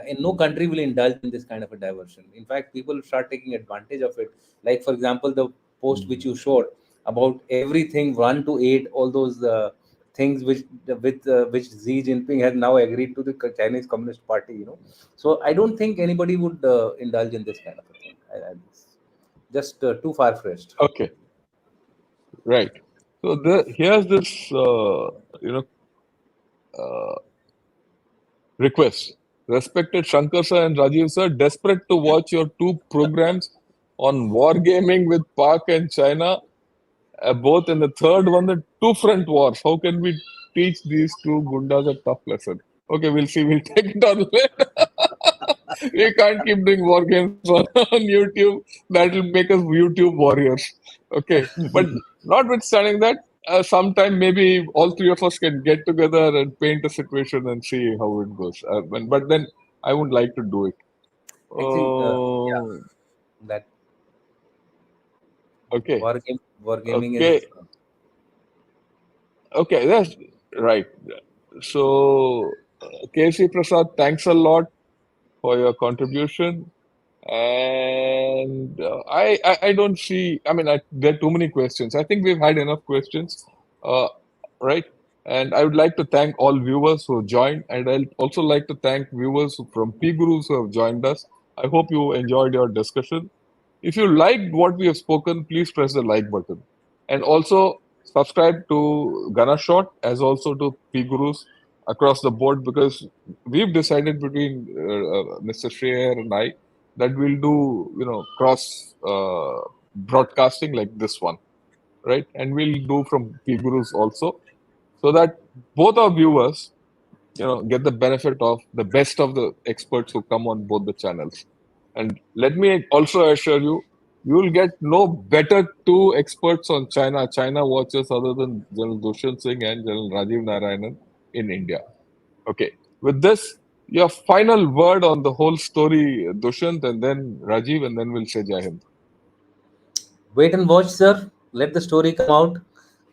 In no country will indulge in this kind of a diversion. In fact, people start taking advantage of it. Like for example, the post which you showed about everything 1 to 8, all those things which Xi Jinping has now agreed to the Chinese Communist Party. So I don't think anybody would indulge in this kind of a thing. It's just too far fetched.
Okay. Right. So here's this, uh, request. Respected Shankar sir and Rajiv sir, desperate to watch your two programs on wargaming with Pak and China, both in the third one, the two front wars. How can we teach these two gundas a tough lesson? Okay, we'll see. We'll take it on later. We can't keep doing war games on YouTube. That'll make us YouTube warriors. Okay, but notwithstanding that, sometime maybe all three of us can get together and paint a situation and see how it goes. But then I would like to do it.
Actually, yeah,
Oh,
that
okay,
wargaming is.
okay, okay. That's right. So, KC Prasad, thanks a lot for your contribution. And I don't see, I mean, there are too many questions. I think we've had enough questions, uh, right? And I would like to thank all viewers who joined, and I'd also like to thank viewers from P Gurus who have joined us. I hope you enjoyed your discussion. If you liked what we have spoken, please press the like button. And also subscribe to Gana Shot as also to P Gurus across the board, because we've decided between Mr. Shreyer and I that we'll do, cross broadcasting like this one, right? And we'll do from P Gurus also, so that both our viewers, get the benefit of the best of the experts who come on both the channels. And let me also assure you, you will get no better two experts on China watchers other than General Dushyant Singh and General Rajiv Narayanan in India. Okay. With this, your final word on the whole story, Dushyant, and then Rajiv, and then we'll say Jai Hind.
Wait and watch, sir. Let the story come out.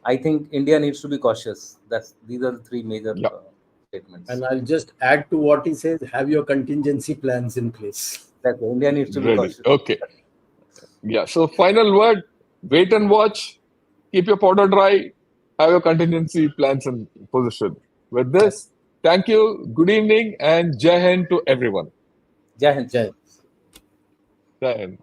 I think India needs to be cautious. These are the three major
Yeah,
statements.
And I'll just add to what he says, have your contingency plans in place.
That India needs to be
ready.
cautious.
Okay. Yeah. So, final word, wait and watch, keep your powder dry, have your contingency plans in position. With this, thank you, good evening, and Jai Hind to everyone.
Jai Hind, sir.
Jai.
Jai Hind.